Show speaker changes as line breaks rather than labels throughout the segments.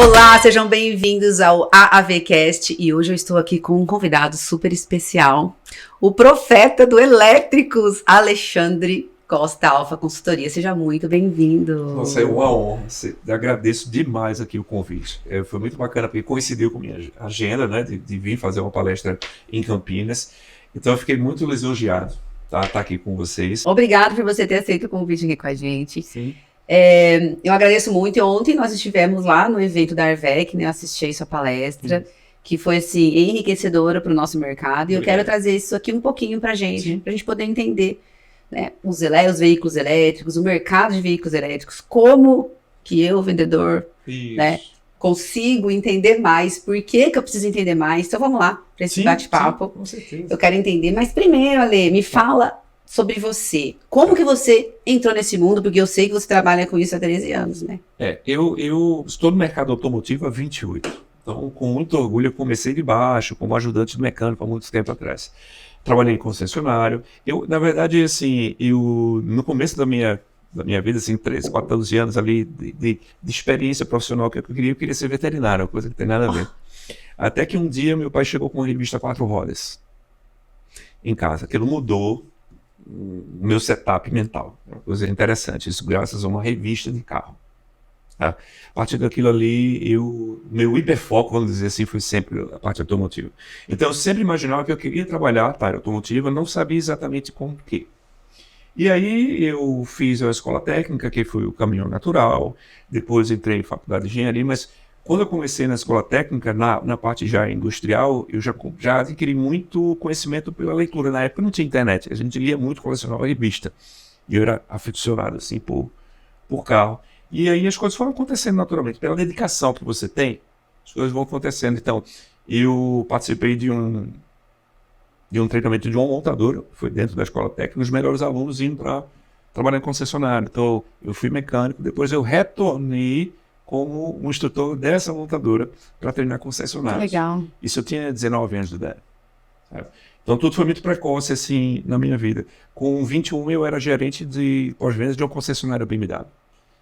Olá, sejam bem-vindos ao AAVcast e hoje eu estou aqui com um convidado super especial, o profeta do Elétricos, Alexandre Costa, Alfa Consultoria. Seja muito bem-vindo.
Nossa, é uma honra. Agradeço demais aqui o convite. Foi muito bacana porque coincidiu com a minha agenda, né, de vir fazer uma palestra em Campinas. Então eu fiquei muito lisonjeado tá aqui com vocês.
Obrigado por você ter aceito o convite aqui com a gente.
Sim.
Eu agradeço muito. Ontem nós estivemos lá no evento da Arvec, né? Eu assisti a sua palestra, que foi assim, enriquecedora para o nosso mercado. E eu quero trazer isso aqui um pouquinho para a gente poder entender, né, os veículos elétricos, o mercado de veículos elétricos, como que eu, vendedor, né, consigo entender mais, por que eu preciso entender mais. Então vamos lá para esse bate-papo.
Com certeza.
Eu quero entender, mas primeiro, Ale, me fala sobre você. Como que você entrou nesse mundo? Porque eu sei que você trabalha com isso há 13 anos, né?
Eu estou no mercado automotivo há 28. Então, com muito orgulho, eu comecei de baixo, como ajudante de mecânico há muito tempo atrás. Trabalhei em concessionário. Na verdade, assim, no começo da minha vida, assim, 13, 14 anos ali de experiência profissional que eu queria ser veterinário, uma coisa que tem nada a ver. Até que um dia meu pai chegou com uma revista 4 rodas em casa. Aquilo mudou o meu setup mental. Uma coisa interessante, isso graças a uma revista de carro. A partir daquilo ali, meu hiperfoco, vamos dizer assim, foi sempre a parte automotiva. Então eu sempre imaginava que eu queria trabalhar na área automotiva, não sabia exatamente com o quê. E aí eu fiz a escola técnica, que foi o caminho natural, depois entrei em faculdade de engenharia, mas quando eu comecei na escola técnica, na parte já industrial, eu já adquiri muito conhecimento pela leitura. Na época não tinha internet, a gente lia muito, colecionava revista. E eu era aficionado assim, por carro. E aí as coisas foram acontecendo naturalmente. Pela dedicação que você tem, as coisas vão acontecendo. Então, eu participei de um treinamento de uma montadora, foi dentro da escola técnica, os melhores alunos indo para trabalhar em concessionário. Então, eu fui mecânico, depois eu retornei como um instrutor dessa montadora para treinar concessionários.
Legal.
Isso eu tinha 19 anos de idade. Sabe? Então tudo foi muito precoce assim na minha vida. Com 21 eu era gerente de pós-vendas de uma concessionária BMW.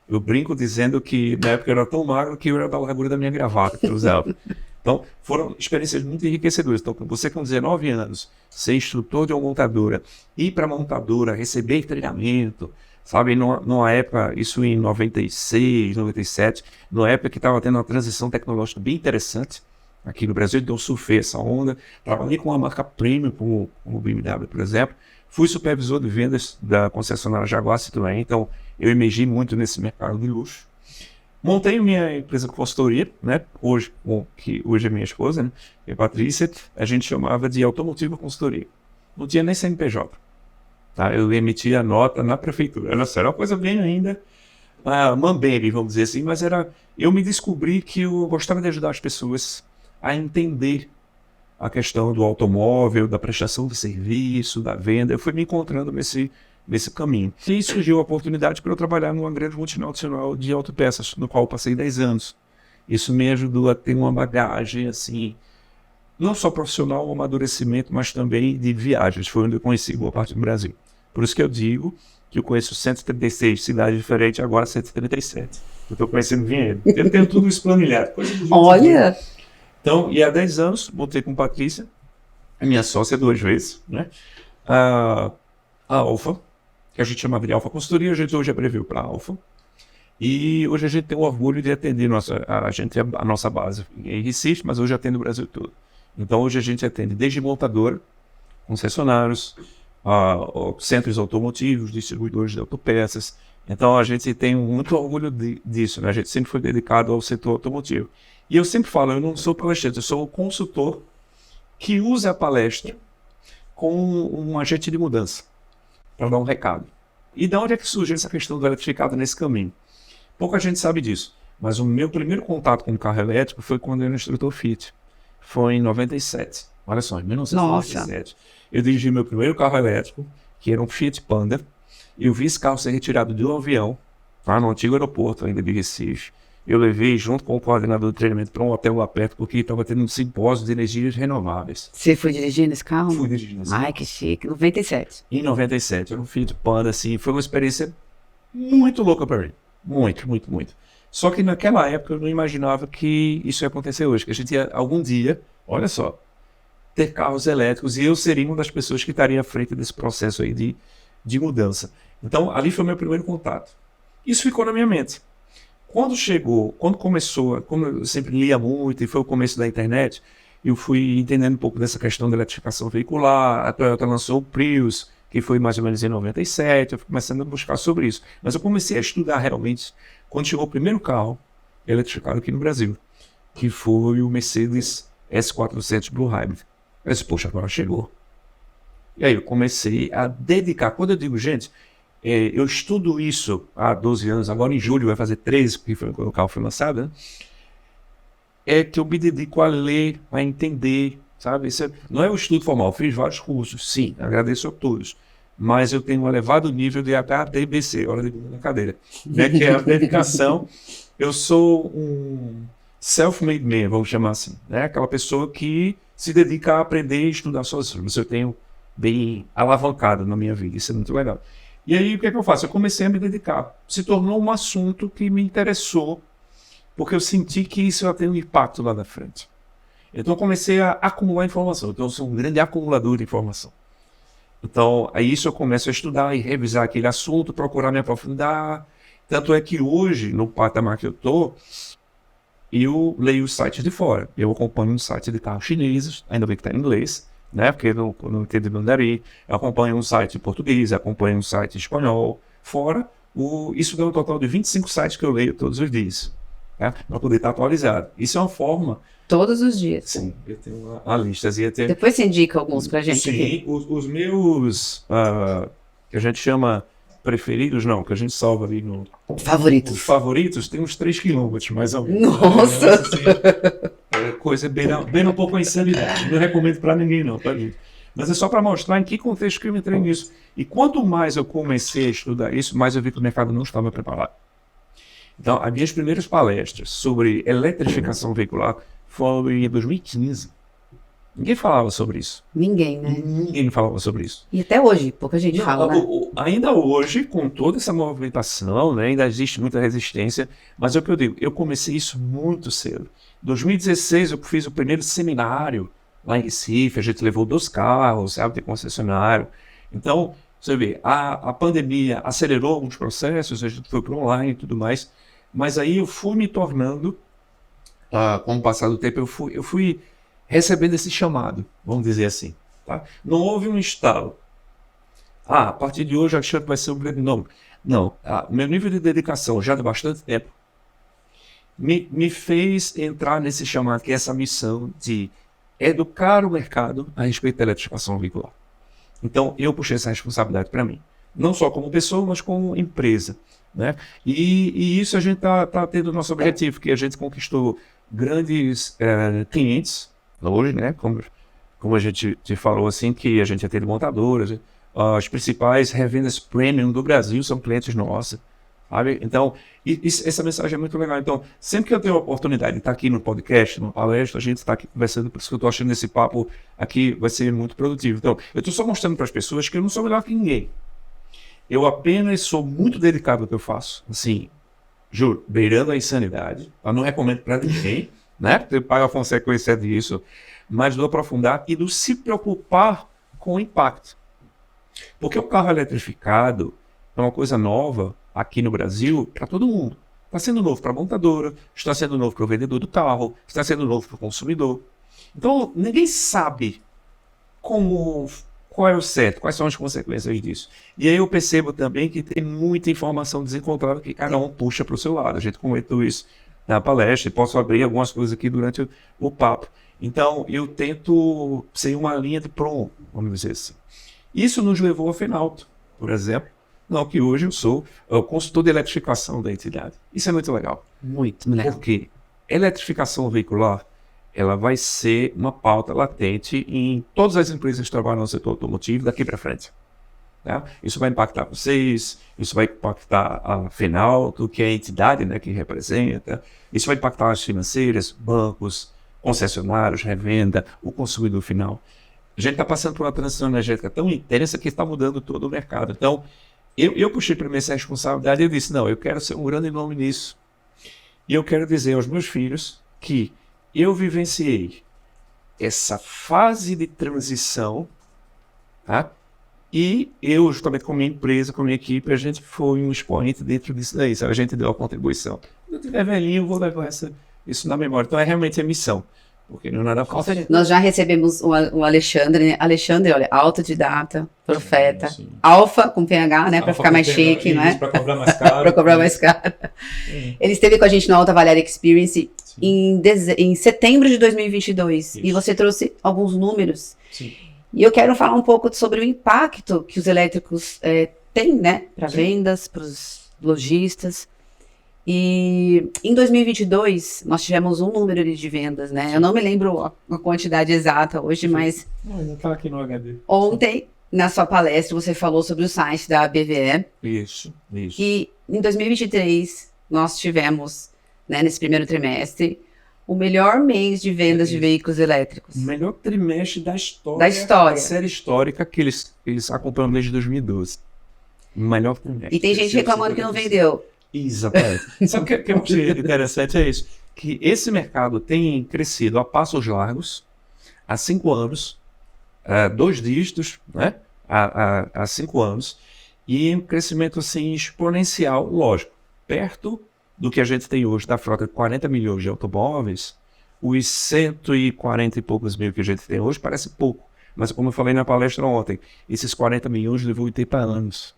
Eu brinco dizendo que na época eu era tão magro que eu era da largura da minha gravata que eu usava. Então foram experiências muito enriquecedoras. Então você com 19 anos, ser instrutor de uma montadora, ir para a montadora, receber treinamento, sabe, numa época, isso em 96, 97, numa época que estava tendo uma transição tecnológica bem interessante aqui no Brasil, então eu surfei essa onda, trabalhei com uma marca premium, como o BMW, por exemplo, fui supervisor de vendas da concessionária Jaguar Citroën, então eu emergi muito nesse mercado de luxo. Montei minha empresa de consultoria, né, que hoje é minha esposa, né, e a Patrícia, a gente chamava de Automotivo Consultoria. Não tinha nem CNPJ. Tá, eu emitia a nota na prefeitura. Era uma coisa bem ainda mambembe, vamos dizer assim, mas eu me descobri que eu gostava de ajudar as pessoas a entender a questão do automóvel, da prestação de serviço, da venda. Eu fui me encontrando nesse caminho. E surgiu a oportunidade para eu trabalhar numa grande multinacional de autopeças, no qual eu passei 10 anos. Isso me ajudou a ter uma bagagem, assim, não só profissional, um amadurecimento, mas também de viagens. Foi onde eu conheci boa parte do Brasil. Por isso que eu digo que eu conheço 136 cidades diferentes, agora 137. Eu estou conhecendo Vinhedo. Eu tenho tudo isso planilhado.
Olha!
Então, e há 10 anos, voltei com Patrícia, a minha sócia 2 vezes, né? A Alfa, que a gente chamava de Alfa Consultoria, a gente hoje abreviou para Alfa. E hoje a gente tem o orgulho de atender a nossa base em Recife, mas hoje atende o Brasil todo. Então hoje a gente atende desde montadora, concessionários, centros automotivos, distribuidores de autopeças. Então a gente tem muito orgulho disso, né? A gente sempre foi dedicado ao setor automotivo. E eu sempre falo, eu não sou palestrante, eu sou o consultor que usa a palestra como um agente de mudança, para dar um recado. E de onde é que surgiu essa questão do eletrificado nesse caminho? Pouca gente sabe disso, mas o meu primeiro contato com o carro elétrico foi quando eu era instrutor Fiat. Foi em 97. Olha só, em 1997. Eu dirigi meu primeiro carro elétrico, que era um Fiat Panda. Eu vi esse carro ser retirado de um avião, tá, no antigo aeroporto ainda de Recife. Eu levei junto com o coordenador de treinamento para um hotel lá perto, porque estava tendo um simpósio de energias renováveis.
Você foi dirigindo esse carro?
Fui dirigindo esse carro.
Ai, que chique. 97.
Em 97. Era um Fiat Panda, assim. Foi uma experiência muito louca para mim. Muito, muito, muito. Só que naquela época eu não imaginava que isso ia acontecer hoje, que a gente ia algum dia, olha só, ter carros elétricos e eu seria uma das pessoas que estaria à frente desse processo aí de mudança. Então, ali foi o meu primeiro contato. Isso ficou na minha mente. Quando começou, como eu sempre lia muito e foi o começo da internet, eu fui entendendo um pouco dessa questão da eletrificação veicular, a Toyota lançou o Prius, que foi mais ou menos em 97, eu fui começando a buscar sobre isso. Mas eu comecei a estudar realmente quando chegou o primeiro carro eletrificado aqui no Brasil, que foi o Mercedes S400 Blue Hybrid. Eu disse, poxa, agora chegou. E aí eu comecei a dedicar, quando eu digo, gente, eu estudo isso há 12 anos, agora em julho vai fazer 13, porque foi quando o carro foi lançado, né? É que eu me dedico a ler, a entender, sabe? Isso não é um estudo formal, eu fiz vários cursos, sim, agradeço a todos, mas eu tenho um elevado nível de ATBC, hora de na cadeira, né? Que é a dedicação. Eu sou um self-made man, vamos chamar assim, né? Aquela pessoa que se dedica a aprender e estudar sozinho. Isso eu tenho bem alavancado na minha vida, isso é muito legal. E aí, o que é que eu faço? Eu comecei a me dedicar. Se tornou um assunto que me interessou, porque eu senti que isso ia ter um impacto lá na frente. Então, eu comecei a acumular informação. Então, eu sou um grande acumulador de informação. Então, aí isso eu começo a estudar e revisar aquele assunto, procurar me aprofundar. Tanto é que hoje, no patamar que eu estou, eu leio os sites de fora. Eu acompanho um site de carros chineses, ainda bem que está em inglês, né? Porque eu não entendo mandarim. Eu acompanho um site em português, acompanho um site em espanhol. Fora, isso dá um total de 25 sites que eu leio todos os dias, né? Para poder estar atualizado. Isso é uma forma...
Todos os dias.
Sim, eu tenho uma lista.
Depois você indica alguns pra gente.
Sim,
aqui.
os meus, que a gente chama preferidos, não, que a gente salva ali no...
Favoritos.
Os favoritos tem uns 3 quilômetros, mais ou menos.
Nossa!
Coisa bem um pouco a insanidade. Não recomendo para ninguém, não, tá, gente? Mas é só para mostrar em que contexto que eu entrei nisso. E quanto mais eu comecei a estudar isso, mais eu vi que o mercado não estava preparado. Então, as minhas primeiras palestras sobre eletrificação veicular foram em 2015. Ninguém falava sobre isso.
Ninguém, né?
Ninguém falava sobre isso.
E até hoje, pouca gente fala, né?
Ainda hoje, com toda essa movimentação, né, ainda existe muita resistência, mas é o que eu digo, eu comecei isso muito cedo. Em 2016, eu fiz o primeiro seminário lá em Recife, a gente levou 2 carros, sabe, de concessionário. Então, você vê, a pandemia acelerou alguns processos, a gente foi para online e tudo mais, mas aí eu fui me tornando, com o passar do tempo, eu fui recebendo esse chamado, vamos dizer assim. Tá? Não houve um estalo. A partir de hoje, acho que vai ser um grande nome. Não, o meu nível de dedicação, já de bastante tempo, me fez entrar nesse chamado, que é essa missão de educar o mercado a respeito da eletrificação veicular. Então, eu puxei essa responsabilidade para mim. Não só como pessoa, mas como empresa. Né? E isso a gente está tendo o nosso objetivo, que a gente conquistou grandes clientes, hoje, né? Como a gente te falou assim, que a gente atende montadoras, as principais revendas premium do Brasil são clientes nossos, sabe? Então, essa mensagem é muito legal. Então, sempre que eu tenho a oportunidade de estar aqui no podcast, numa palestra, a gente está aqui conversando, por isso que eu estou achando esse papo aqui vai ser muito produtivo. Então, eu estou só mostrando para as pessoas que eu não sou melhor que ninguém. Eu apenas sou muito dedicado ao que eu faço, assim, juro, beirando a insanidade. Eu não recomendo para ninguém, né? Porque paga a consequência disso, mas do aprofundar e do se preocupar com o impacto. Porque o carro eletrificado é uma coisa nova aqui no Brasil para todo mundo. Está sendo novo para a montadora, está sendo novo para o vendedor do carro, está sendo novo para o consumidor. Então, ninguém sabe qual é o certo, quais são as consequências disso. E aí eu percebo também que tem muita informação desencontrada que cada um puxa para o seu lado. A gente comentou isso na palestra, e posso abrir algumas coisas aqui durante o papo. Então, eu tento ser uma linha de prumo, vamos dizer assim. Isso nos levou a Fenalto, por exemplo, não que hoje eu sou o consultor de eletrificação da entidade. Isso é muito legal.
Muito legal.
Porque eletrificação veicular, ela vai ser uma pauta latente em todas as empresas que trabalham no setor automotivo daqui para frente. Né? Isso vai impactar vocês, isso vai impactar a Fenalto, que é a entidade, né, que representa, isso vai impactar as financeiras, bancos, concessionários, revenda, o consumidor final. A gente está passando por uma transição energética tão intensa que está mudando todo o mercado. Então, eu puxei para mim essa responsabilidade e eu disse, não, eu quero ser um grande nome nisso. E eu quero dizer aos meus filhos que eu vivenciei essa fase de transição, tá? E eu, justamente com a minha empresa, com a minha equipe, a gente foi um expoente dentro disso daí, sabe? A gente deu a contribuição. Quando eu tiver velhinho, eu vou levar isso na memória. Então é realmente a missão, porque não é nada fácil.
Nós já recebemos o Alexandre, né? Alexandre, olha, autodidata, profeta,
Sim.
alfa com PH, né? Para
Alfa
ficar
com
mais
PH,
chique,
isso,
né?
para cobrar mais caro.
Para cobrar mais caro. Ele esteve com a gente no Alta Valéria Experience em setembro de 2022 e você trouxe alguns números.
Sim.
E eu quero falar um pouco sobre o impacto que os elétricos têm, né? Para vendas, para os lojistas. E em 2022, nós tivemos um número ali de vendas, né? Eu não me lembro a quantidade exata hoje, mas
Não, ainda tá aqui no HD.
ontem, na sua palestra, você falou sobre o site da BVE.
Isso.
E em 2023, nós tivemos, né, nesse primeiro trimestre, o melhor mês de vendas de veículos elétricos.
O melhor trimestre da história.
Da história.
Da série histórica que eles acompanham desde 2012. O melhor trimestre.
E tem gente reclamando que não vendeu.
Exatamente. Sabe o que eu achei interessante? É isso. Que esse mercado tem crescido a passos largos, há 5 anos, 2 dígitos, né? Há 5 anos, e um crescimento assim, exponencial, lógico, perto do que a gente tem hoje da frota de 40 milhões de automóveis, os 140 e poucos mil que a gente tem hoje parece pouco. Mas como eu falei na palestra ontem, esses 40 milhões levou 80 anos.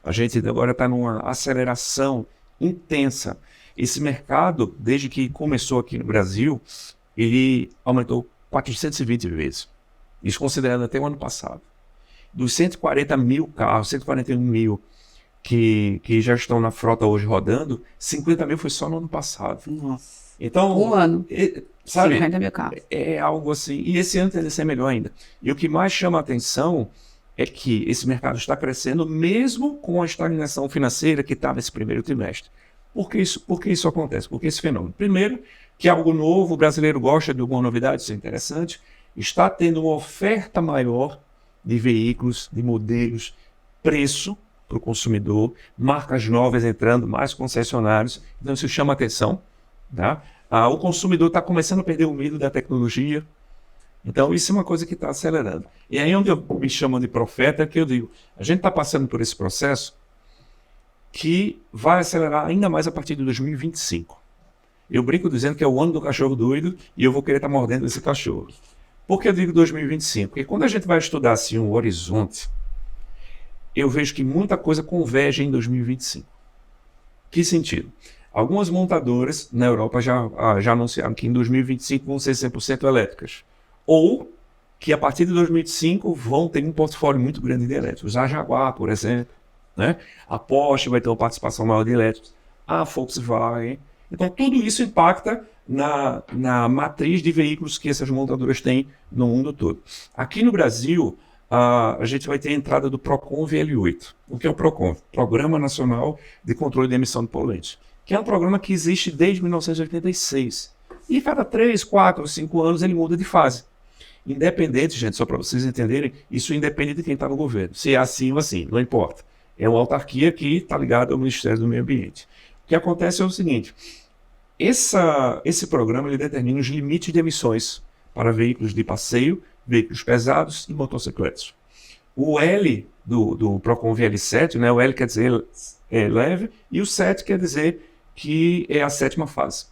A gente agora está numa aceleração intensa. Esse mercado, desde que começou aqui no Brasil, ele aumentou 420 vezes. Isso considerando até o ano passado. Dos 140 mil carros, 141 mil que já estão na frota hoje rodando, 50 mil foi só no ano passado.
Nossa.
Então,
Um ano.
sabe,
50 mil carros.
é algo assim. E esse ano tende a ser melhor ainda. E o que mais chama a atenção é que esse mercado está crescendo mesmo com a estagnação financeira que está nesse primeiro trimestre. Por que isso acontece? Por que esse fenômeno? Primeiro, que é algo novo, o brasileiro gosta de alguma novidade, isso é interessante, está tendo uma oferta maior de veículos, de modelos, preço para o consumidor, marcas novas entrando, mais concessionários, então isso chama atenção. Tá? O consumidor está começando a perder o medo da tecnologia. Então, isso é uma coisa que está acelerando. E aí, onde me chamam de profeta, é que eu digo, a gente está passando por esse processo que vai acelerar ainda mais a partir de 2025. Eu brinco dizendo que é o ano do cachorro doido e eu vou querer estar mordendo esse cachorro. Por que eu digo 2025? Porque quando a gente vai estudar assim, um horizonte, eu vejo que muita coisa converge em 2025. Que sentido? Algumas montadoras na Europa já anunciaram que em 2025 vão ser 100% elétricas. Ou que a partir de 2025 vão ter um portfólio muito grande de elétricos. A Jaguar, por exemplo, né? A Porsche vai ter uma participação maior de elétricos. A Volkswagen. Então, tudo isso impacta na matriz de veículos que essas montadoras têm no mundo todo. Aqui no Brasil, a gente vai ter a entrada do PROCONV VL8. O que é o PROCONV? Programa Nacional de Controle de Emissão de Poluentes, que é um programa que existe desde 1986. E cada 3, 4, 5 anos ele muda de fase. Independente, gente, só para vocês entenderem, isso independe de quem está no governo. Se é assim ou assim, não importa. É uma autarquia que está ligada ao Ministério do Meio Ambiente. O que acontece é o seguinte, esse programa ele determina os limites de emissões para veículos de passeio, veículos pesados e motocicletas. O L do PROCONV VL7, né, o L quer dizer leve, e o 7 quer dizer que é a 7ª fase.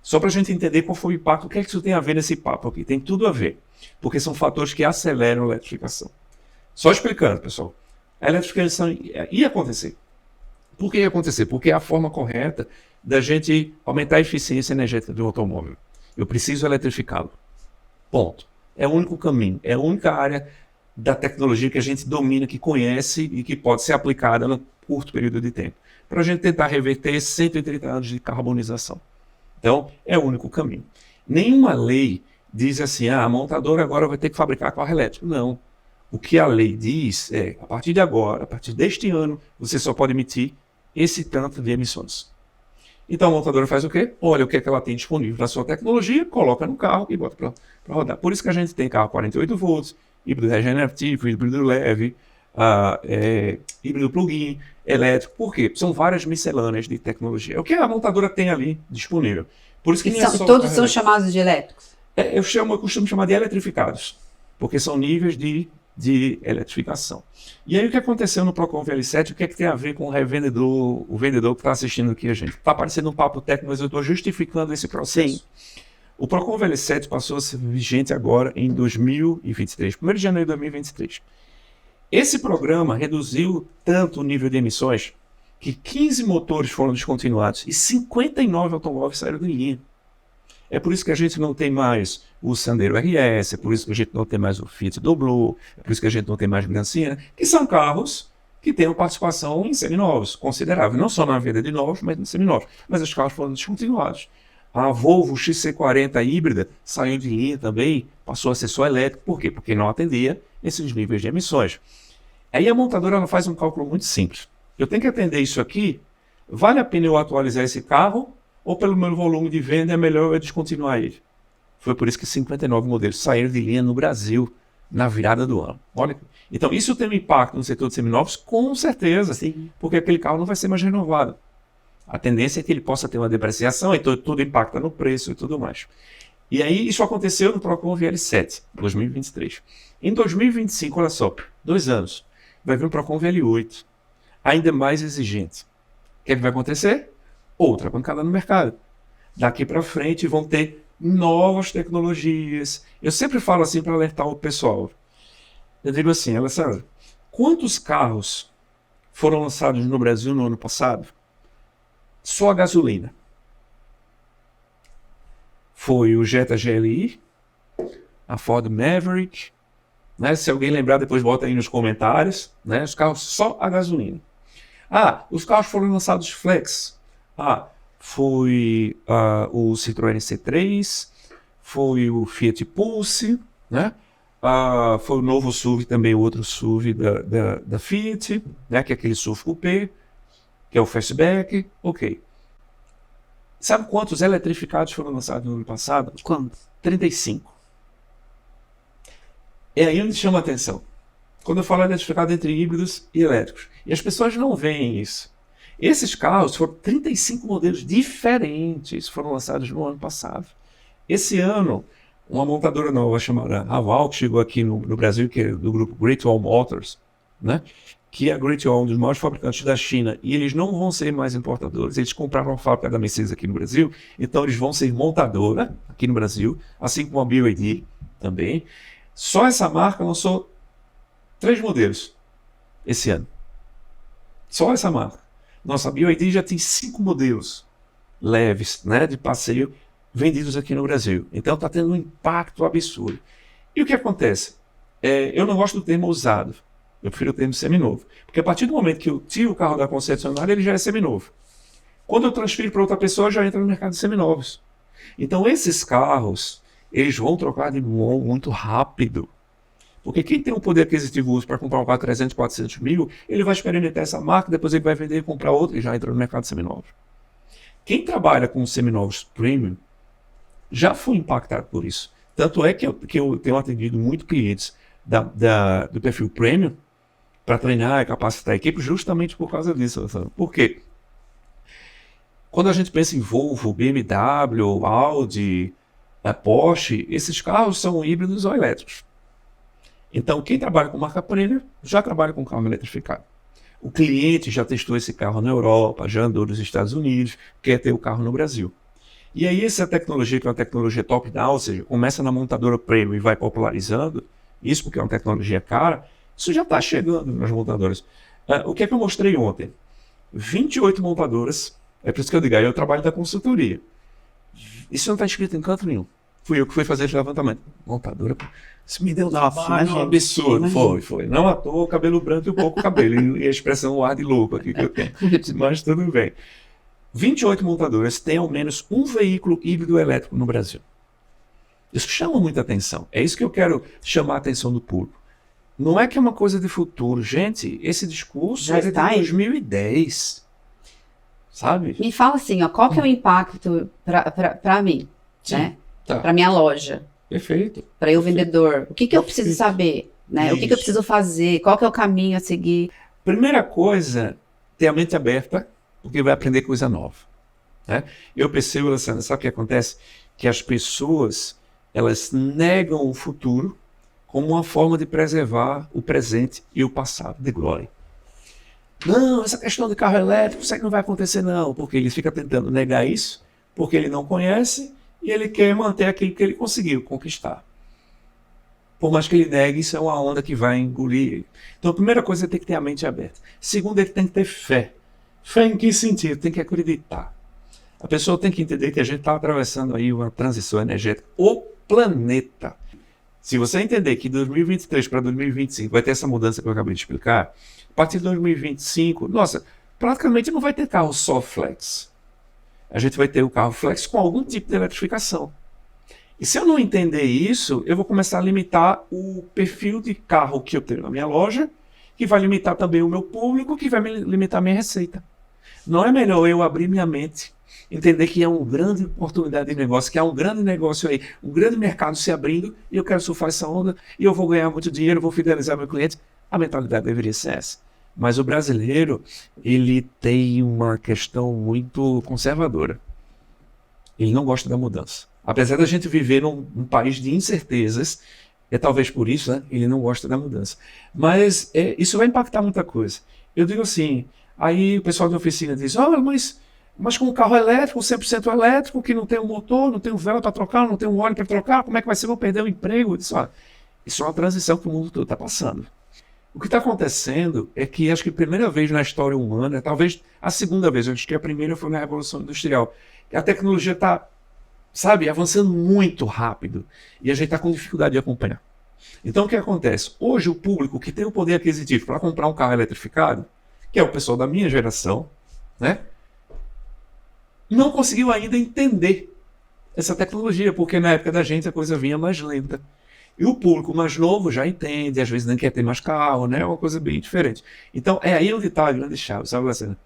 Só para a gente entender qual foi o impacto, o que é que isso tem a ver nesse papo aqui? Tem tudo a ver, porque são fatores que aceleram a eletrificação. Só explicando, pessoal, a eletrificação ia acontecer. Por que ia acontecer? Porque é a forma correta da gente aumentar a eficiência energética do automóvel. Eu preciso eletrificá-lo. Ponto. É o único caminho, é a única área da tecnologia que a gente domina, que conhece e que pode ser aplicada num curto período de tempo, para a gente tentar reverter 130 anos de carbonização. Então, é o único caminho. Nenhuma lei diz assim, a montadora agora vai ter que fabricar carro elétrico. Não. O que a lei diz é, a partir de agora, a partir deste ano, você só pode emitir esse tanto de emissões. Então, a montadora faz o quê? Olha o que é que ela tem disponível na sua tecnologia, coloca no carro e bota para rodar. Por isso que a gente tem carro 48 volts, híbrido regenerativo, híbrido leve, híbrido plug-in, elétrico. Por quê? São várias miscelâneas de tecnologia. É o que a montadora tem ali disponível. Por isso que
Todos são chamados de elétricos?
Eu costumo chamar de eletrificados, porque são níveis de eletrificação. E aí o que aconteceu no Procon VL7, o que é que tem a ver com o revendedor, o vendedor que está assistindo aqui a gente? Está parecendo um papo técnico, mas eu estou justificando esse processo. Sim. O Procon VL7 passou a ser vigente agora em 2023, 1º de janeiro de 2023. Esse programa reduziu tanto o nível de emissões que 15 motores foram descontinuados e 59 automóveis saíram de linha. É por isso que a gente não tem mais o Sandero RS, é por isso que a gente não tem mais o Fiat Doblo, é por isso que a gente não tem mais o Gran Siena, que são carros que têm uma participação em seminovos considerável, não só na venda de novos, mas em seminovos. Mas os carros foram descontinuados. A Volvo XC40 híbrida saiu de linha também, passou a ser só elétrico. Por quê? Porque não atendia esses níveis de emissões. Aí a montadora ela faz um cálculo muito simples. Eu tenho que atender isso aqui, vale a pena eu atualizar esse carro ou pelo meu volume de venda é melhor eu descontinuar ele? Foi por isso que 59 modelos saíram de linha no Brasil na virada do ano. Olha, então isso tem um impacto no setor de seminovos? Com certeza, sim, porque aquele carro não vai ser mais renovado. A tendência é que ele possa ter uma depreciação, então tudo impacta no preço e tudo mais. E aí isso aconteceu no Procon VL7, 2023. Em 2025, olha só, 2 anos, vai vir o Procon VL8, ainda mais exigente. O que é que vai acontecer? Outra pancada no mercado. Daqui para frente vão ter novas tecnologias. Eu sempre falo assim para alertar o pessoal. Eu digo assim, Alessandro, quantos carros foram lançados no Brasil no ano passado? Só a gasolina. Foi o Jetta GLI, a Ford Maverick, né? Se alguém lembrar, depois bota aí nos comentários, né? Os carros só a gasolina. Os carros foram lançados flex. Foi o Citroën C3, foi o Fiat Pulse, né? Foi o novo SUV também, o outro SUV da Fiat, né? Que é aquele SUV Coupé, que é o Fastback. Ok. Sabe quantos eletrificados foram lançados no ano passado?
Quantos?
35. É aí onde chama a atenção. Quando eu falo eletrificado entre híbridos e elétricos. E as pessoas não veem isso. Esses carros foram 35 modelos diferentes foram lançados no ano passado. Esse ano, uma montadora nova chamada Haval, que chegou aqui no Brasil, que é do grupo Great Wall Motors, né? Que a Great Wall é um dos maiores fabricantes da China, e eles não vão ser mais importadores. Eles compraram a fábrica da Mercedes aqui no Brasil, então eles vão ser montadora aqui no Brasil, assim como a BYD também. Só essa marca lançou 3 modelos esse ano. Só essa marca. Nossa, a BYD já tem 5 modelos leves, né, de passeio vendidos aqui no Brasil. Então está tendo um impacto absurdo. E o que acontece? Eu não gosto do termo usado. Eu prefiro o termo seminovo. Porque a partir do momento que eu tiro o carro da concessionária, ele já é seminovo. Quando eu transfiro para outra pessoa, já entra no mercado de seminovos. Então esses carros, eles vão trocar de mão muito rápido. Porque quem tem um poder aquisitivo para comprar um carro 300, 400 mil, ele vai experimentar essa marca, depois ele vai vender e comprar outra e já entra no mercado de seminovos. Quem trabalha com seminovos premium já foi impactado por isso. Tanto é que eu tenho atendido muito clientes do perfil premium para treinar e capacitar a equipe justamente por causa disso. Por quê? Quando a gente pensa em Volvo, BMW, Audi, Porsche, esses carros são híbridos ou elétricos. Então, quem trabalha com marca premium já trabalha com carro eletrificado. O cliente já testou esse carro na Europa, já andou nos Estados Unidos, quer ter o carro no Brasil. E aí essa tecnologia, que é uma tecnologia top-down, ou seja, começa na montadora premium e vai popularizando, isso porque é uma tecnologia cara, isso já está chegando nas montadoras. O que é que eu mostrei ontem? 28 montadoras, é por isso que eu digo, aí eu trabalho da consultoria. Isso não está escrito em canto nenhum. Fui eu que fui fazer esse levantamento. Montadora, isso me deu um absurdo. Foi. Não à toa, cabelo branco e pouco cabelo. E a expressão o ar de louco aqui que eu tenho. Mas tudo bem. 28 montadoras têm ao menos um veículo híbrido elétrico no Brasil. Isso chama muita atenção. É isso que eu quero chamar a atenção do público. Não é que é uma coisa de futuro. Gente, esse discurso
já está
de 2010. Sabe?
Me fala assim, qual que é o impacto para mim, né?
Tá.
Para minha loja.
Perfeito.
Para eu vendedor. O que eu preciso saber? né? O que eu
Isso.
preciso fazer? Qual que é o caminho a seguir?
Primeira coisa, ter a mente aberta, porque vai aprender coisa nova, né? Eu percebo, Alessandra, sabe o que acontece? Que as pessoas, elas negam o futuro como uma forma de preservar o presente e o passado de glória. Não, essa questão de carro elétrico, isso aí não vai acontecer não, porque ele fica tentando negar isso, porque ele não conhece e ele quer manter aquilo que ele conseguiu conquistar. Por mais que ele negue, isso é uma onda que vai engolir ele. Então, a primeira coisa é ter que ter a mente aberta. Segundo, ele tem que ter fé. Fé em que sentido? Tem que acreditar. A pessoa tem que entender que a gente está atravessando aí uma transição energética. O planeta. Se você entender que de 2023 para 2025 vai ter essa mudança que eu acabei de explicar, a partir de 2025, nossa, praticamente não vai ter carro só flex. A gente vai ter o carro flex com algum tipo de eletrificação. E se eu não entender isso, eu vou começar a limitar o perfil de carro que eu tenho na minha loja, que vai limitar também o meu público, que vai limitar a minha receita. Não é melhor eu abrir minha mente, entender que é uma grande oportunidade de negócio, que há um grande negócio aí, um grande mercado se abrindo, e eu quero surfar essa onda, e eu vou ganhar muito dinheiro, vou fidelizar meu cliente. A mentalidade deveria ser essa. Mas o brasileiro, ele tem uma questão muito conservadora. Ele não gosta da mudança. Apesar da gente viver num país de incertezas, é talvez por isso, né? Ele não gosta da mudança. Mas isso vai impactar muita coisa. Eu digo assim, aí o pessoal da oficina diz, olha, mas com um carro elétrico, 100% elétrico, que não tem um motor, não tem um vela para trocar, não tem um óleo para trocar, como é que vai ser? Vou perder o emprego? Eu disse, olha, isso é uma transição que o mundo todo está passando. O que está acontecendo é que acho que a primeira vez na história humana, talvez a segunda vez, acho que a primeira foi na Revolução Industrial, a tecnologia está, sabe, avançando muito rápido e a gente está com dificuldade de acompanhar. Então o que acontece? Hoje o público que tem o poder aquisitivo para comprar um carro eletrificado, que é o pessoal da minha geração, né, não conseguiu ainda entender essa tecnologia, porque na época da gente a coisa vinha mais lenta. E o público mais novo já entende, às vezes nem quer ter mais carro, né? É uma coisa bem diferente. Então, é aí onde está a grande chave, sabe, Luciana?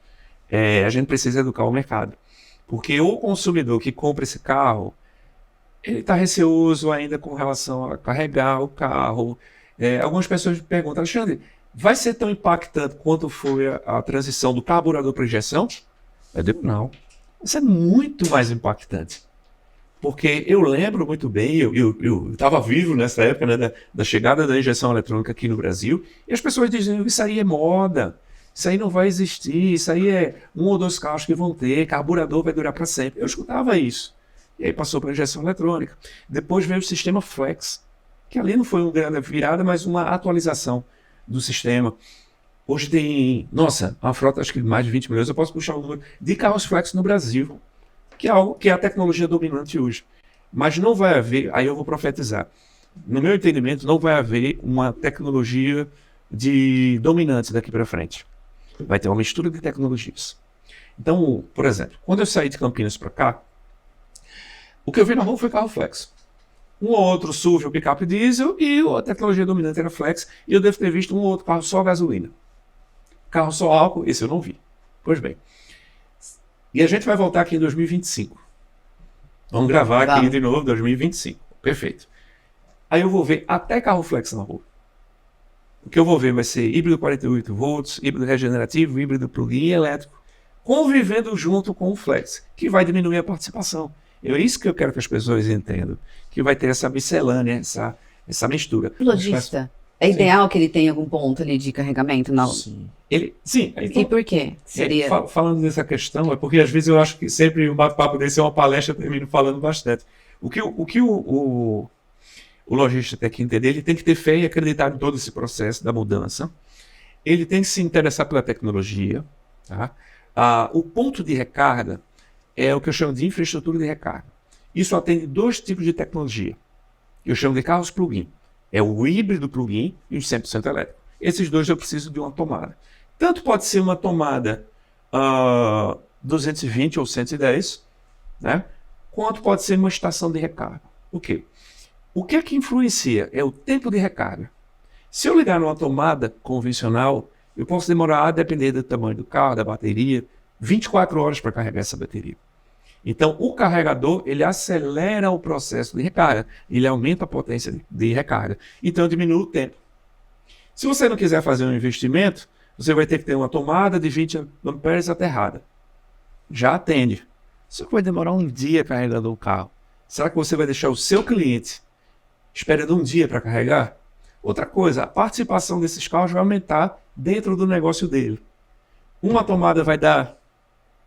A gente precisa educar o mercado. Porque o consumidor que compra esse carro, ele está receoso ainda com relação a carregar o carro. Algumas pessoas me perguntam, Alexandre, vai ser tão impactante quanto foi a transição do carburador para injeção? Eu digo, não. Vai ser muito mais impactante. Porque eu lembro muito bem, eu estava vivo nessa época, né, da chegada da injeção eletrônica aqui no Brasil, e as pessoas diziam, isso aí é moda, isso aí não vai existir, isso aí é um ou dois carros que vão ter, carburador vai durar para sempre. Eu escutava isso. E aí passou para a injeção eletrônica. Depois veio o sistema Flex, que ali não foi uma grande virada, mas uma atualização do sistema. Hoje tem, nossa, uma frota acho que de mais de 20 milhões, eu posso puxar o número de carros Flex no Brasil, que é algo que é a tecnologia dominante hoje. Mas não vai haver, aí eu vou profetizar, no meu entendimento, não vai haver uma tecnologia de dominante daqui para frente. Vai ter uma mistura de tecnologias. Então, por exemplo, quando eu saí de Campinas para cá, o que eu vi na rua foi carro flex. Um ou outro SUV ou picape diesel e a tecnologia dominante era flex, e eu devo ter visto um ou outro carro só gasolina. Carro só álcool, esse eu não vi. Pois bem. E a gente vai voltar aqui em 2025. Vamos gravar aqui de novo, 2025. Perfeito. Aí eu vou ver até carro flex na rua. O que eu vou ver vai ser híbrido 48 volts, híbrido regenerativo, híbrido plug-in elétrico, convivendo junto com o flex, que vai diminuir a participação. É isso que eu quero que as pessoas entendam. Que vai ter essa miscelânea, essa mistura.
O lojista, é ideal que ele tenha algum ponto ali de carregamento? Não.
Sim. Então,
e por quê? Seria...
Falando dessa questão, é porque às vezes eu acho que sempre um bate-papo desse é uma palestra, eu termino falando bastante. O que o lojista tem que entender, ele tem que ter fé e acreditar em todo esse processo da mudança. Ele tem que se interessar pela tecnologia. Tá? O ponto de recarga é o que eu chamo de infraestrutura de recarga. Isso atende dois tipos de tecnologia. Eu chamo de carros plug-in. É o híbrido plug-in e o 100% elétrico. Esses dois eu preciso de uma tomada. Tanto pode ser uma tomada 220 ou 110, né? Quanto pode ser uma estação de recarga. O quê? O que é que influencia? É o tempo de recarga. Se eu ligar numa tomada convencional, eu posso demorar, a depender do tamanho do carro, da bateria, 24 horas para carregar essa bateria. Então, o carregador, ele acelera o processo de recarga, ele aumenta a potência de recarga. Então, diminui o tempo. Se você não quiser fazer um investimento, você vai ter que ter uma tomada de 20 amperes aterrada. Já atende. Só que vai demorar um dia carregando o carro. Será que você vai deixar o seu cliente esperando um dia para carregar? Outra coisa, a participação desses carros vai aumentar dentro do negócio dele. Uma tomada vai dar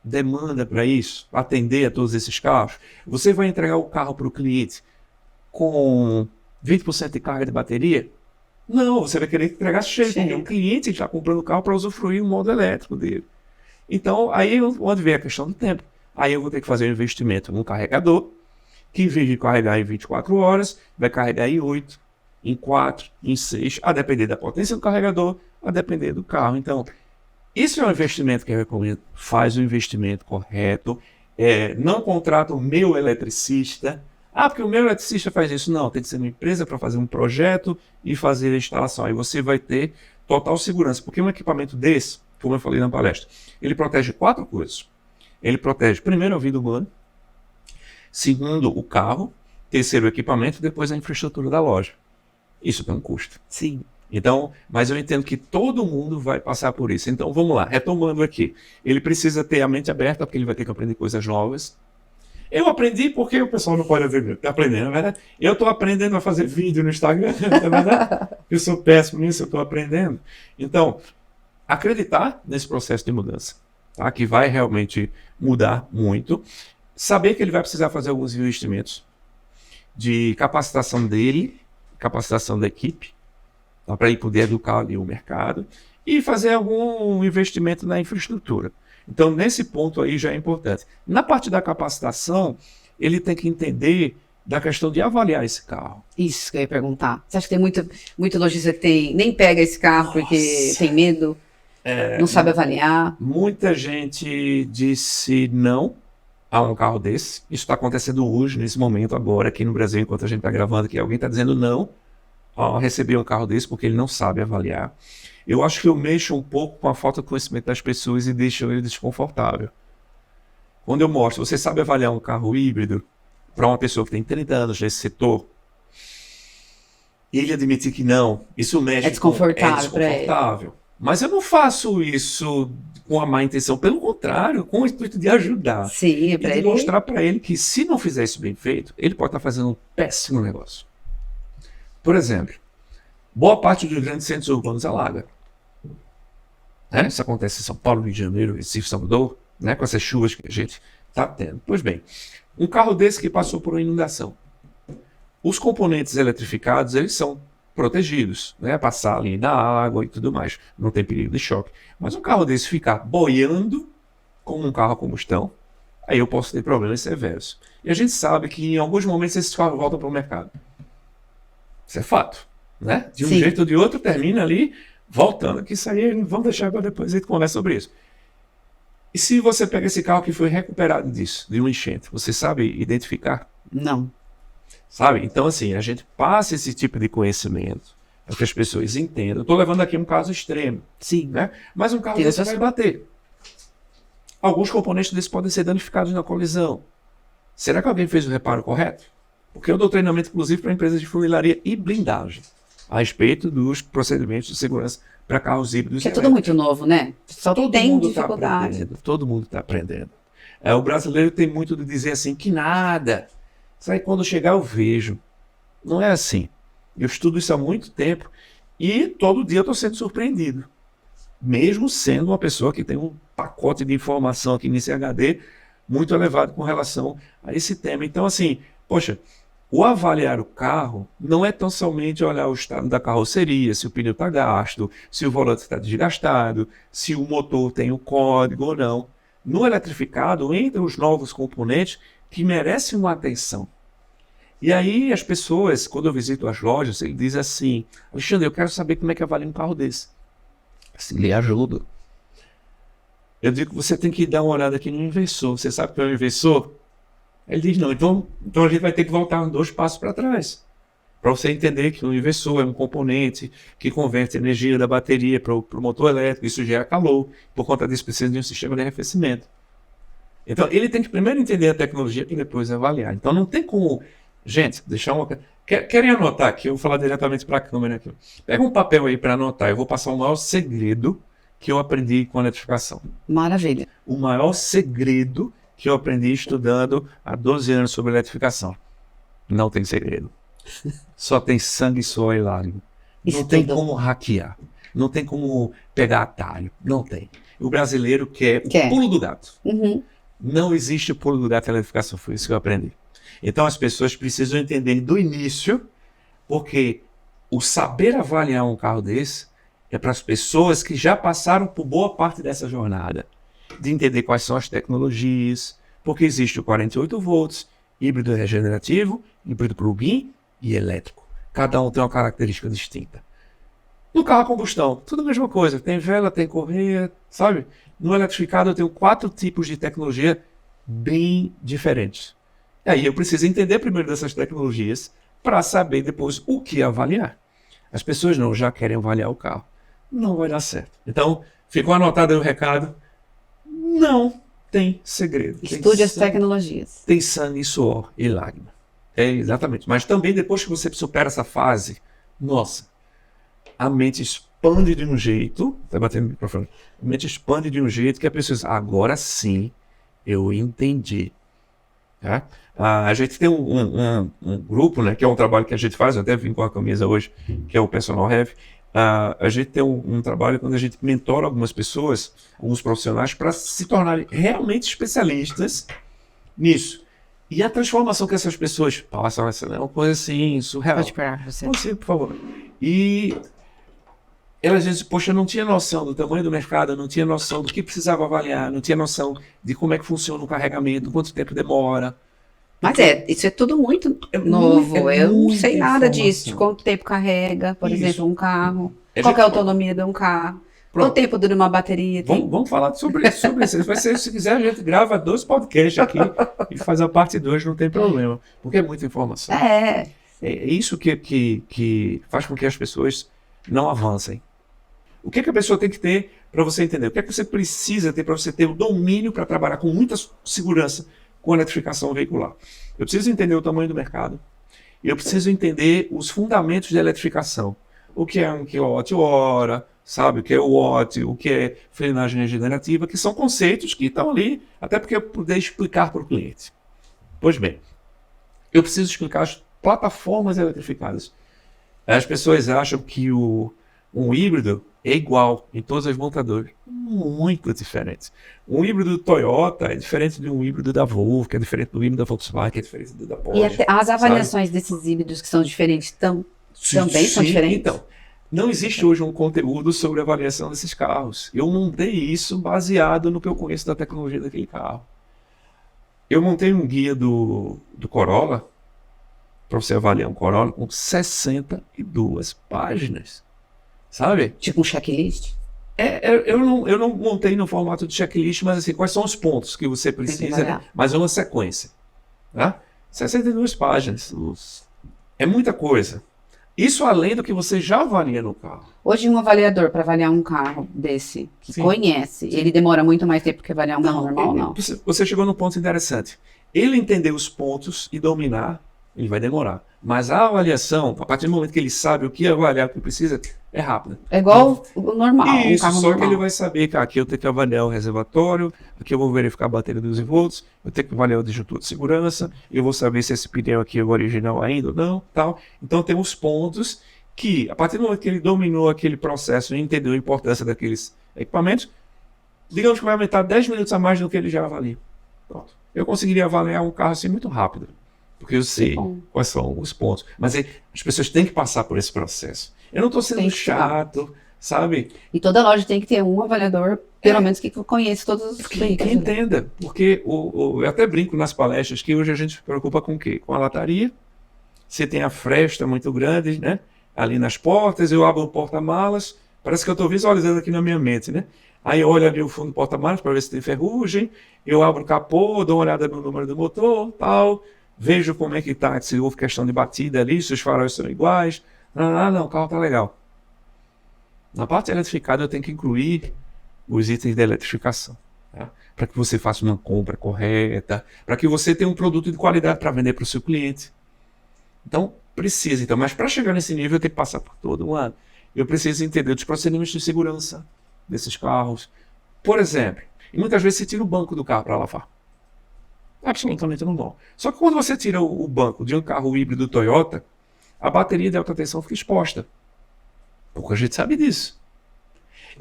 demanda para isso, atender a todos esses carros. Você vai entregar o carro para o cliente com 20% de carga de bateria? Não, você vai querer entregar cheio. Porque o cliente está comprando o carro para usufruir o modo elétrico dele. Então, aí onde vem a questão do tempo. Aí eu vou ter que fazer um investimento num carregador, que em vez de carregar em 24 horas, vai carregar em 8, em 4, em 6, a depender da potência do carregador, a depender do carro. Então, isso é um investimento que eu recomendo. Faz o investimento correto. Não contrata o meu eletricista. Ah, porque o meu eletricista faz isso. Não, tem que ser uma empresa para fazer um projeto e fazer a instalação. Aí você vai ter total segurança. Porque um equipamento desse, como eu falei na palestra, ele protege 4 coisas. Ele protege, primeiro, a vida humana. Segundo, o carro. Terceiro, o equipamento. Depois, a infraestrutura da loja. Isso tem um custo.
Sim.
Então, mas eu entendo que todo mundo vai passar por isso. Então, vamos lá, retomando aqui. Ele precisa ter a mente aberta, porque ele vai ter que aprender coisas novas. Eu aprendi porque o pessoal não pode ver. Está aprendendo, não é verdade? Eu estou aprendendo a fazer vídeo no Instagram, não é verdade? Eu sou péssimo nisso, eu estou aprendendo. Então, acreditar nesse processo de mudança, tá? Que vai realmente mudar muito. Saber que ele vai precisar fazer alguns investimentos de capacitação dele, capacitação da equipe, para ele poder educar ali o mercado e fazer algum investimento na infraestrutura. Então, nesse ponto aí já é importante. Na parte da capacitação, ele tem que entender da questão de avaliar esse carro.
Isso que eu ia perguntar. Você acha que tem muito lojista que nem pega esse carro porque tem medo, não sabe avaliar?
Muita gente disse não a um carro desse. Isso está acontecendo hoje, nesse momento, agora, aqui no Brasil, enquanto a gente está gravando aqui. Alguém está dizendo não a receber um carro desse porque ele não sabe avaliar. Eu acho que eu mexo um pouco com a falta de conhecimento das pessoas e deixo ele desconfortável. Quando eu mostro, você sabe avaliar um carro híbrido para uma pessoa que tem 30 anos nesse setor, e ele admitir que não, isso mexe
é desconfortável para ele.
Mas eu não faço isso com a má intenção, pelo contrário, com o intuito de ajudar.
Sim,
e de mostrar para ele que se não fizer isso bem feito, ele pode estar fazendo um péssimo negócio. Por exemplo, boa parte dos grandes centros urbanos alaga. Isso acontece em São Paulo, Rio de Janeiro, Recife, Salvador, com essas chuvas que a gente está tendo. Pois bem, um carro desse que passou por uma inundação. Os componentes eletrificados, eles são protegidos, passar ali na água e tudo mais. Não tem perigo de choque. Mas um carro desse ficar boiando como um carro a combustão, aí eu posso ter problemas severos. E a gente sabe que em alguns momentos esses carros voltam para o mercado. Isso é fato, De um jeito ou de outro, termina ali, voltando. Que isso aí, vamos deixar para depois a gente conversa sobre isso. E se você pega esse carro que foi recuperado disso, de um enchente, você sabe identificar?
Não.
Sabe? Então, assim, a gente passa esse tipo de conhecimento para que as pessoas entendam. Eu estou levando aqui um caso extremo.
Sim.
Mas um carro desse vai bater. Alguns componentes desses podem ser danificados na colisão. Será que alguém fez o reparo correto? Porque eu dou treinamento, inclusive, para empresas de funilaria e blindagem a respeito dos procedimentos de segurança para carros híbridos.
É tudo muito novo, né? Só tem dificuldade.
Todo mundo está aprendendo. O brasileiro tem muito de dizer assim, que nada. Isso aí quando chegar eu vejo. Não é assim. Eu estudo isso há muito tempo e todo dia eu estou sendo surpreendido. Mesmo sendo uma pessoa que tem um pacote de informação aqui nesse HD muito elevado com relação a esse tema. Então, assim, poxa, o avaliar o carro não é tão somente olhar o estado da carroceria, se o pneu está gasto, se o volante está desgastado, se o motor tem o código ou não. No eletrificado, entram os novos componentes que merecem uma atenção. E aí as pessoas, quando eu visito as lojas, eles dizem assim, Alexandre, eu quero saber como é que avalia um carro desse. Assim, lhe ajudo. Eu digo que você tem que dar uma olhada aqui no inversor. Você sabe o que é um inversor? Ele diz, não, então a gente vai ter que voltar 2 passos para trás. Para você entender que o inversor é um componente que converte a energia da bateria para o motor elétrico. Isso gera calor. Por conta disso, precisa de um sistema de arrefecimento. Então, ele tem que primeiro entender a tecnologia e depois avaliar. Então, não tem como Gente, deixar uma... Querem anotar aqui? Eu vou falar diretamente para a câmera aqui. Pega um papel aí para anotar. Eu vou passar o maior segredo que eu aprendi com a eletrificação.
Maravilha.
O maior segredo que eu aprendi estudando há 12 anos sobre eletrificação. Não tem segredo. Só tem sangue, suor e lágrima. Não tem como hackear. Não tem como pegar atalho. Não tem. O brasileiro quer o pulo do gato.
Uhum.
Não existe pulo do gato na eletrificação. Foi isso que eu aprendi. Então as pessoas precisam entender do início, porque o saber avaliar um carro desse é para as pessoas que já passaram por boa parte dessa jornada. De entender quais são as tecnologias, porque existe o 48 volts, híbrido regenerativo, híbrido plug-in e elétrico. Cada um tem uma característica distinta. No carro a combustão, tudo a mesma coisa. Tem vela, tem correia, sabe? No eletrificado eu tenho 4 tipos de tecnologia bem diferentes. E aí eu preciso entender primeiro dessas tecnologias para saber depois o que avaliar. As pessoas não já querem avaliar o carro. Não vai dar certo. Então, ficou anotado aí o recado. Não tem segredo.
Estude as tecnologias.
Tem sangue, suor e lágrima. É, exatamente. Mas também depois que você supera essa fase, nossa, a mente expande de um jeito, tá batendo no microfone, a mente expande de um jeito que a pessoa diz, agora sim, eu entendi. Tá? A gente tem um grupo, né, que é um trabalho que a gente faz, eu até vim com a camisa hoje, que é o Personal Heavy. A gente tem um trabalho quando a gente mentora algumas pessoas, alguns profissionais, para se tornarem realmente especialistas nisso. E a transformação que essas pessoas passam é uma coisa assim, surreal.
Pode parar, você.
Você, por favor. E elas dizem, poxa, eu não tinha noção do tamanho do mercado, eu não tinha noção do que precisava avaliar, não tinha noção de como é que funciona o carregamento, quanto tempo demora.
Mas isso é tudo muito novo. Eu não sei nada disso, de quanto tempo carrega, por exemplo, um carro, qual que é a autonomia de um carro, quanto tempo dura uma bateria.
Vamos falar sobre isso. Vai ser, se quiser, a gente grava 2 podcasts aqui e faz a parte 2, não tem problema, porque é muita informação. É isso que faz com que as pessoas não avancem. O que a pessoa tem que ter para você entender? O que você precisa ter para você ter o domínio para trabalhar com muita segurança com a eletrificação veicular? Eu preciso entender o tamanho do mercado. Eu preciso entender os fundamentos da eletrificação. O que é 1 kWh, sabe? O que é o watt, o que é frenagem regenerativa, que são conceitos que estão ali, até porque eu puder explicar para o cliente. Pois bem, eu preciso explicar as plataformas eletrificadas. As pessoas acham que um híbrido é igual em todas as montadoras. Muito diferente. Um híbrido do Toyota é diferente de um híbrido da Volvo, que é diferente do híbrido da Volkswagen, que é diferente do da Porsche.
E até as avaliações desses híbridos que são diferentes também são diferentes?
Então, não existe hoje um conteúdo sobre a avaliação desses carros. Eu montei isso baseado no que eu conheço da tecnologia daquele carro. Eu montei um guia do Corolla, para você avaliar um Corolla, com 62 páginas. Sabe?
Tipo um checklist?
Eu não montei no formato de checklist, mas assim, quais são os pontos que você precisa, né? Mas é uma sequência. Tá? 62 páginas. É muita coisa. Isso além do que você já avalia no carro.
Hoje um avaliador para avaliar um carro desse, que conhece, ele demora muito mais tempo que avaliar um carro normal, não?
Você chegou num ponto interessante. Ele entender os pontos e dominar, ele vai demorar. Mas a avaliação, a partir do momento que ele sabe o que avaliar, o que precisa, é rápida.
É igual o normal,
um carro
normal.
Que ele vai saber que aqui eu tenho que avaliar o reservatório, aqui eu vou verificar a bateria dos volts, eu tenho que avaliar o disjuntor de segurança, eu vou saber se esse pneu aqui é o original ainda ou não, tal. Então tem os pontos que, a partir do momento que ele dominou aquele processo e entendeu a importância daqueles equipamentos, digamos que vai aumentar 10 minutos a mais do que ele já avalia. Pronto. Eu conseguiria avaliar um carro assim muito rápido. Porque eu sei quais são os pontos. Mas as pessoas têm que passar por esse processo. Eu não estou sendo chato, sabe?
E toda loja tem que ter um avaliador, pelo menos que conheça todos os
veículos. Que entenda. Porque eu até brinco nas palestras que hoje a gente se preocupa com o quê? Com a lataria. Você tem a fresta muito grande, né? Ali nas portas, eu abro o porta-malas. Parece que eu estou visualizando aqui na minha mente, né? Aí eu olho ali o fundo do porta-malas para ver se tem ferrugem. Eu abro o capô, dou uma olhada no número do motor, tal. Vejo como é que está, se houve questão de batida ali, se os faróis são iguais. Não, o carro está legal. Na parte eletrificada eu tenho que incluir os itens da eletrificação. Tá? Para que você faça uma compra correta, para que você tenha um produto de qualidade para vender para o seu cliente. Então, precisa. Então, mas para chegar nesse nível, eu tenho que passar por todo um ano. Eu preciso entender os procedimentos de segurança desses carros. Por exemplo, e muitas vezes você tira o banco do carro para lavar. Absolutamente normal. Só que quando você tira o banco de um carro híbrido Toyota, a bateria de alta tensão fica exposta. Pouca gente sabe disso.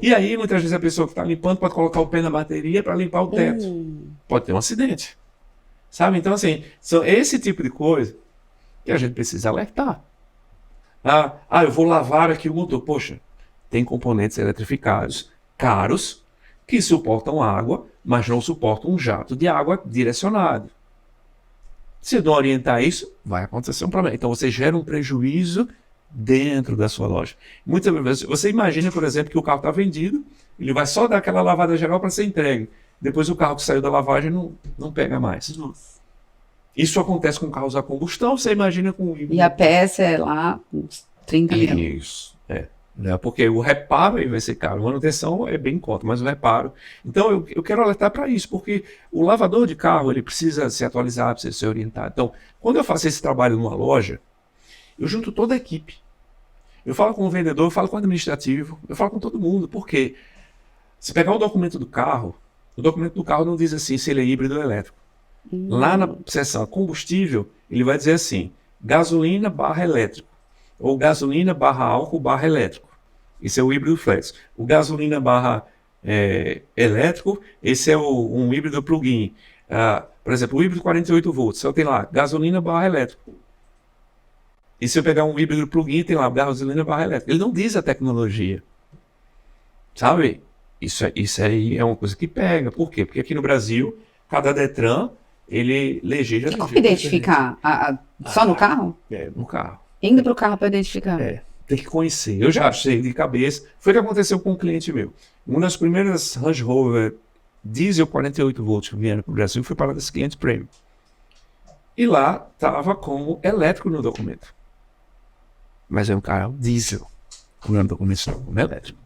E aí, muitas vezes, a pessoa que está limpando pode colocar o pé na bateria para limpar o teto. Pode ter um acidente. Sabe? Então, assim, são esse tipo de coisa que a gente precisa alertar. Eu vou lavar aqui o motor. Poxa, tem componentes eletrificados caros que suportam água, mas não suportam um jato de água direcionado. Se não orientar isso, vai acontecer um problema. Então, você gera um prejuízo dentro da sua loja. Muitas vezes, você imagina, por exemplo, que o carro está vendido, ele vai só dar aquela lavada geral para ser entregue. Depois o carro que saiu da lavagem não pega mais.
Nossa.
Isso acontece com carros a combustão, você imagina com...
E a peça é lá uns 30 mil.
Isso, né? Porque o reparo aí vai ser caro, a manutenção é bem em conta, mas o reparo... Então eu quero alertar para isso, porque o lavador de carro ele precisa se atualizar, precisa se orientar. Então, quando eu faço esse trabalho numa loja, eu junto toda a equipe. Eu falo com o vendedor, eu falo com o administrativo, eu falo com todo mundo. Por quê? Se pegar o documento do carro não diz assim se ele é híbrido ou elétrico. Lá na seção combustível, ele vai dizer assim, gasolina / elétrico, ou gasolina / álcool / elétrico. Esse é o híbrido flex. O gasolina / elétrico, esse é um híbrido plug-in. Por exemplo, o híbrido 48 volts, só tem lá, gasolina / elétrico. E se eu pegar um híbrido plug-in, tem lá, gasolina / elétrico. Ele não diz a tecnologia. Sabe? Isso aí é uma coisa que pega. Por quê? Porque aqui no Brasil, cada Detran, ele legisla...
Como identificar? Só no carro?
No carro.
Indo para o carro para identificar?
Tem que conhecer. Eu já sei de cabeça. Foi o que aconteceu com um cliente meu. Uma das primeiras Range Rover diesel 48 volts que vieram para o Brasil foi para esse cliente premium. E lá estava como elétrico no documento. Mas é um carro diesel. No documento como elétrico.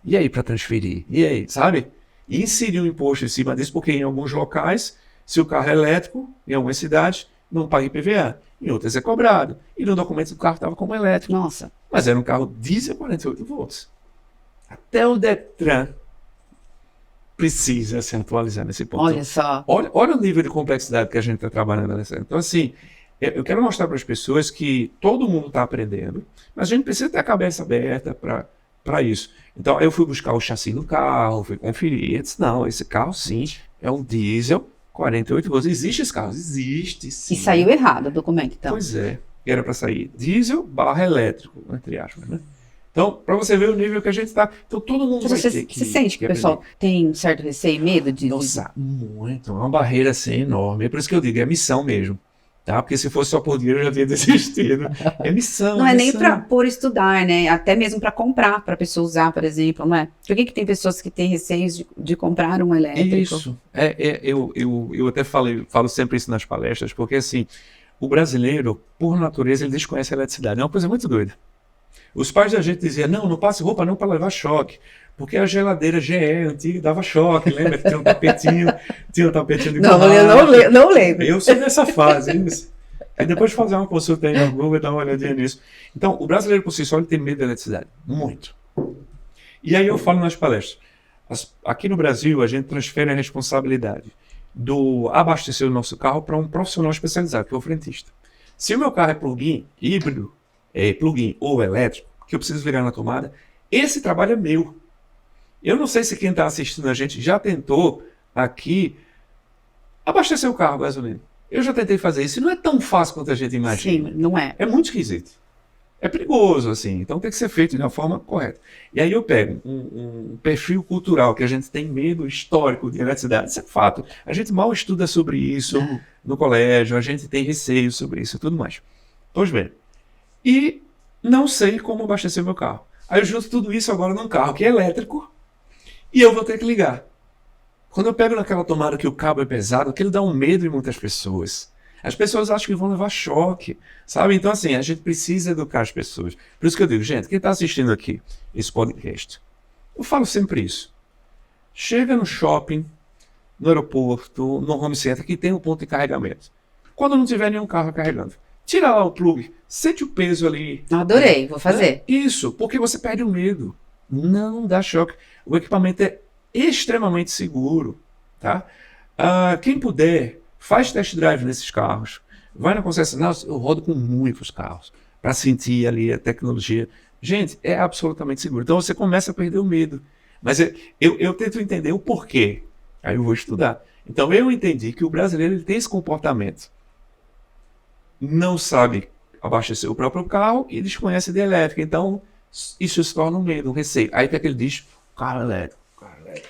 E aí, para transferir? E aí, sabe? E inserir um imposto em cima disso, porque em alguns locais, se o carro é elétrico, em algumas cidades, não paga IPVA. Em outras é cobrado. E no documento do carro estava como elétrico.
Nossa.
Mas era um carro diesel 48 volts. Até o Detran precisa se atualizar nesse ponto.
Olha só.
Olha o nível de complexidade que a gente está trabalhando nessa. Então, assim, eu quero mostrar para as pessoas que todo mundo está aprendendo, mas a gente precisa ter a cabeça aberta para isso. Então, eu fui buscar o chassi do carro, fui conferir. Eu disse, não, esse carro, sim, é um diesel 48 volts. Existe esse carro? Existe, sim.
E saiu errado o documento, então.
Pois é. Era para sair diesel / elétrico, entre aspas, né? Então, para você ver o nível que a gente está... Então, todo mundo vai ter que...
Você sente que o pessoal tem certo receio e medo de...
Nossa, muito. É uma barreira, assim, enorme. É por isso que eu digo, é missão mesmo. Tá? Porque se fosse só por dinheiro, eu já tinha desistido. É missão.
Não é nem
missão.
por estudar, né? Até mesmo para comprar, para a pessoa usar, por exemplo, não é? Por que tem pessoas que têm receios de comprar um elétrico?
Isso. Eu até falo sempre isso nas palestras, porque, assim, o brasileiro, por natureza, ele desconhece a eletricidade. É uma coisa muito doida. Os pais da gente diziam, não passe roupa não para levar choque, porque a geladeira GE antiga dava choque, lembra? Tinha um tapetinho de borracha.
Não lembro.
Eu sou dessa fase. Aí depois de fazer uma consulta aí no Google e dar uma olhadinha nisso. Então, o brasileiro por si só ele tem medo da eletricidade. Muito. E aí eu falo nas palestras. Aqui no Brasil, a gente transfere a responsabilidade do abastecer o nosso carro para um profissional especializado, que é o frentista. Se o meu carro é plug-in, híbrido, plug-in ou elétrico, que eu preciso ligar na tomada, esse trabalho é meu. Eu não sei se quem está assistindo a gente já tentou aqui abastecer o carro gasolina. Eu já tentei fazer isso e não é tão fácil quanto a gente imagina.
Sim, não é.
É muito esquisito. É perigoso, assim. Então tem que ser feito de uma forma correta. E aí eu pego um perfil cultural que a gente tem medo histórico de eletricidade. Isso é fato. A gente mal estuda sobre isso no colégio, a gente tem receio sobre isso e tudo mais. Pois bem. E não sei como abastecer meu carro. Aí eu junto tudo isso agora num carro que é elétrico e eu vou ter que ligar. Quando eu pego naquela tomada que o cabo é pesado, aquilo dá um medo em muitas pessoas. As pessoas acham que vão levar choque, sabe? Então, assim, a gente precisa educar as pessoas. Por isso que eu digo, gente, quem está assistindo aqui esse podcast, eu falo sempre isso. Chega no shopping, no aeroporto, no home center, que tem um ponto de carregamento. Quando não tiver nenhum carro carregando, tira lá o plug, sente o peso ali.
Adorei, vou fazer.
Isso, porque você perde o medo. Não dá choque. O equipamento é extremamente seguro, tá? Quem puder, faz test drive nesses carros. Vai na concessionária, eu rodo com muitos carros para sentir ali a tecnologia. Gente, é absolutamente seguro. Então você começa a perder o medo. Mas eu tento entender o porquê. Aí eu vou estudar. Então eu entendi que o brasileiro ele tem esse comportamento. Não sabe abastecer o próprio carro e desconhece de elétrica. Então isso se torna um medo, um receio. Aí o que é que ele diz? Carro elétrico.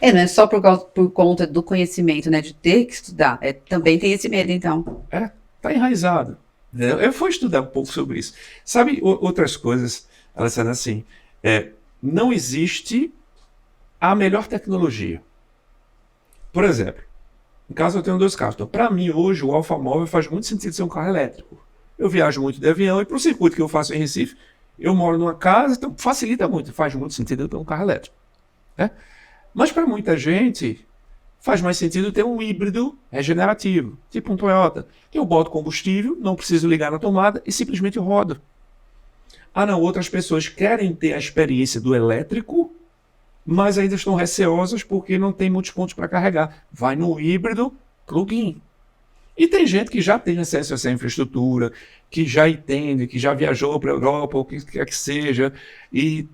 Não é só por conta do conhecimento, né? De ter que estudar. Também tem esse medo, então.
Tá enraizado. Eu fui estudar um pouco sobre isso. Sabe, outras coisas, Alessandra, assim, não existe a melhor tecnologia. Por exemplo, em casa eu tenho 2 carros. Então, para mim, hoje, o Alfamóvel faz muito sentido ser um carro elétrico. Eu viajo muito de avião e para o circuito que eu faço em Recife, eu moro numa casa, então facilita muito, faz muito sentido eu ter um carro elétrico. Né? Mas para muita gente, faz mais sentido ter um híbrido regenerativo, tipo um Toyota, que eu boto combustível, não preciso ligar na tomada e simplesmente rodo. Não, outras pessoas querem ter a experiência do elétrico, mas ainda estão receosas porque não tem muitos pontos para carregar. Vai no híbrido plug-in. E tem gente que já tem acesso a essa infraestrutura, que já entende, que já viajou para a Europa, ou o que quer que seja, e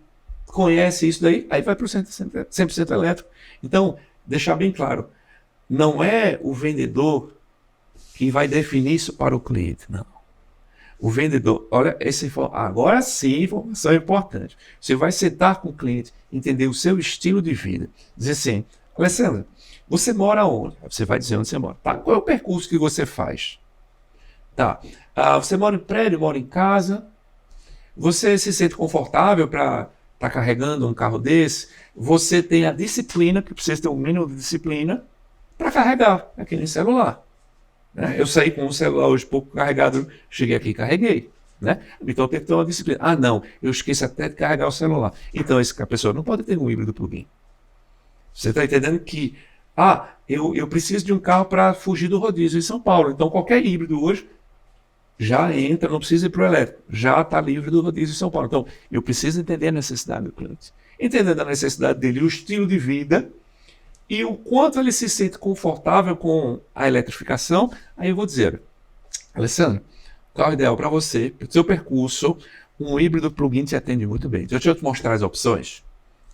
conhece isso daí, aí vai para o 100% elétrico. Então, deixar bem claro, não é o vendedor que vai definir isso para o cliente, não. O vendedor, olha, agora sim, informação importante. Você vai sentar com o cliente, entender o seu estilo de vida. Dizer assim, Alessandra, você mora onde? Você vai dizer onde você mora. Tá, qual é o percurso que você faz? Tá, você mora em prédio, mora em casa? Você se sente confortável para estar carregando um carro desse? Você tem a disciplina, que precisa ter um mínimo de disciplina, para carregar aquele celular. Eu saí com um celular hoje pouco carregado, cheguei aqui e carreguei. Né? Então tem que ter uma disciplina. Não, eu esqueço até de carregar o celular. Então a pessoa não pode ter um híbrido plug-in. Você está entendendo que eu preciso de um carro para fugir do rodízio em São Paulo. Então qualquer híbrido hoje já entra, não precisa ir para o elétrico. Já está livre do rodízio em São Paulo. Então eu preciso entender a necessidade do cliente. Entendendo a necessidade dele, o estilo de vida, e o quanto ele se sente confortável com a eletrificação, aí eu vou dizer, Alessandro, qual é o ideal para você, para o seu percurso, um híbrido plug-in te atende muito bem. Deixa eu te mostrar as opções.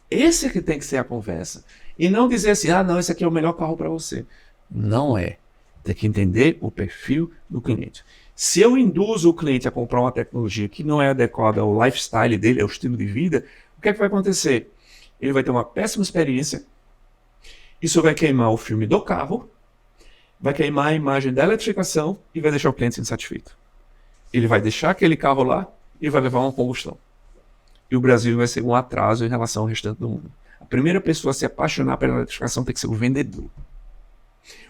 Esse é que tem que ser a conversa. E não dizer assim, não, esse aqui é o melhor carro para você. Não é. Tem que entender o perfil do cliente. Se eu induzo o cliente a comprar uma tecnologia que não é adequada ao lifestyle dele, ao estilo de vida, o que é que vai acontecer? Ele vai ter uma péssima experiência. Isso vai queimar o filme do carro, vai queimar a imagem da eletrificação e vai deixar o cliente insatisfeito. Ele vai deixar aquele carro lá e vai levar uma combustão. E o Brasil vai ser um atraso em relação ao restante do mundo. A primeira pessoa a se apaixonar pela eletrificação tem que ser o vendedor.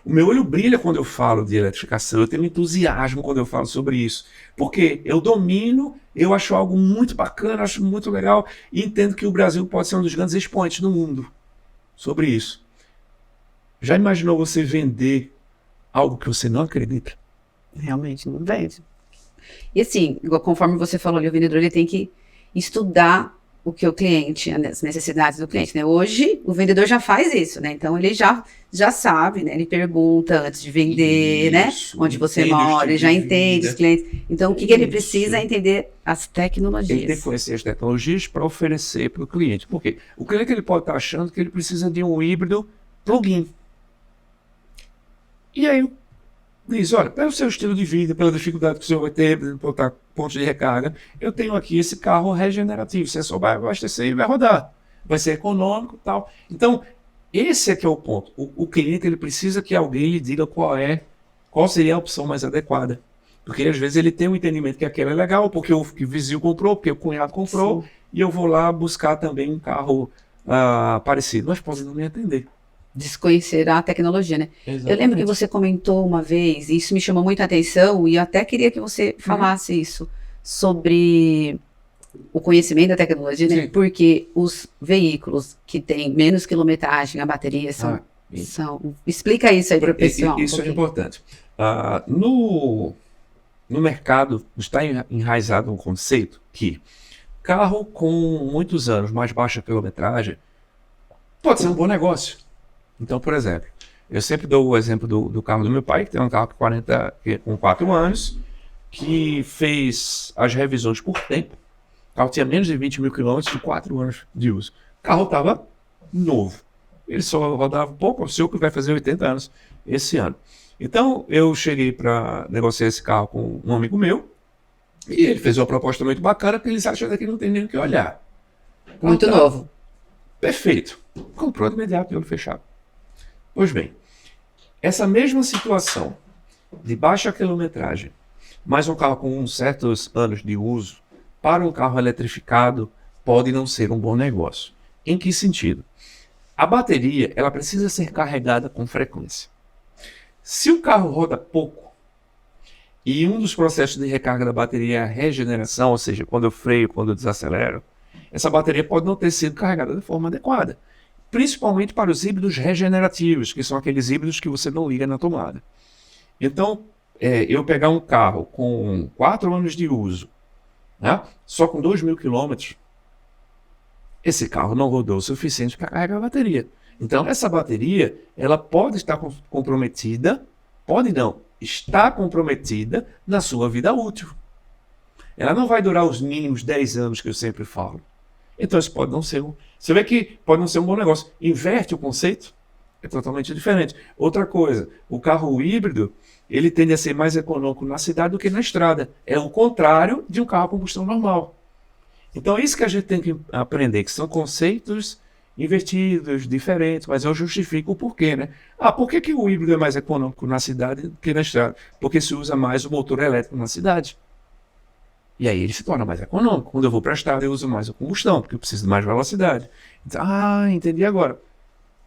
O meu olho brilha quando eu falo de eletrificação, eu tenho entusiasmo quando eu falo sobre isso. Porque eu domino, eu acho algo muito bacana, acho muito legal e entendo que o Brasil pode ser um dos grandes expoentes do mundo sobre isso. Já imaginou você vender algo que você não acredita?
Realmente não vende. E assim, conforme você falou ali, o vendedor ele tem que estudar o que o cliente, as necessidades do cliente, né? Hoje, o vendedor já faz isso, né? Então, ele já sabe, né? Ele pergunta antes de vender,
Isso,
né? Onde você mora, ele já entende os clientes. Então, o que ele precisa é entender as tecnologias.
Ele tem que conhecer as tecnologias para oferecer para o cliente. Por quê? O cliente ele pode estar achando que ele precisa de um híbrido plug-in. E aí, diz, olha, pelo seu estilo de vida, pela dificuldade que o senhor vai ter de botar pontos de recarga, eu tenho aqui esse carro regenerativo. Você só vai abastecer e vai rodar. Vai ser econômico e tal. Então, esse é que é o ponto. O cliente ele precisa que alguém lhe diga qual seria a opção mais adequada. Porque às vezes ele tem um entendimento que aquele é legal, porque o vizinho comprou, porque o cunhado comprou, sim, e eu vou lá buscar também um carro parecido. Mas pode não me atender.
Desconhecer a tecnologia, né?
Exatamente.
Eu lembro que você comentou uma vez, e isso me chamou muito a atenção, e eu até queria que você falasse isso, sobre o conhecimento da tecnologia, né? Porque os veículos que têm menos quilometragem, a bateria são... Explica isso aí para o pessoal.
Isso é importante. No no mercado está enraizado um conceito que carro com muitos anos, mais baixa quilometragem, pode ser um bom negócio. Então, por exemplo, eu sempre dou o exemplo do carro do meu pai, que tem um carro com 4 anos, que fez as revisões por tempo. O carro tinha menos de 20 mil quilômetros de 4 anos de uso. O carro estava novo. Ele só rodava pouco, o seu que vai fazer 80 anos esse ano. Então, eu cheguei para negociar esse carro com um amigo meu, e ele fez uma proposta muito bacana, porque eles acham que não tem nem o que olhar.
Muito novo.
Perfeito. Comprou de imediato, de olho fechado. Pois bem, essa mesma situação de baixa quilometragem, mas um carro com certos anos de uso, para um carro eletrificado, pode não ser um bom negócio. Em que sentido? A bateria, ela precisa ser carregada com frequência. Se o carro roda pouco, e um dos processos de recarga da bateria é a regeneração, ou seja, quando eu freio, quando eu desacelero, essa bateria pode não ter sido carregada de forma adequada. Principalmente para os híbridos regenerativos, que são aqueles híbridos que você não liga na tomada. Então, eu pegar um carro com 4 anos de uso, né, só com 2 mil quilômetros, esse carro não rodou o suficiente para carregar a bateria. Então, essa bateria, ela pode estar comprometida, pode não, está comprometida na sua vida útil. Ela não vai durar os mínimos 10 anos que eu sempre falo. Então, isso pode não ser Você vê que pode não ser um bom negócio. Inverte o conceito, é totalmente diferente. Outra coisa, o carro híbrido, ele tende a ser mais econômico na cidade do que na estrada. É o contrário de um carro a combustão normal. Então, é isso que a gente tem que aprender, que são conceitos invertidos, diferentes, mas eu justifico o porquê, né? Por que o híbrido é mais econômico na cidade do que na estrada? Porque se usa mais o motor elétrico na cidade. E aí ele se torna mais econômico. Quando eu vou para a estrada, eu uso mais a combustão, porque eu preciso de mais velocidade. Então, entendi agora.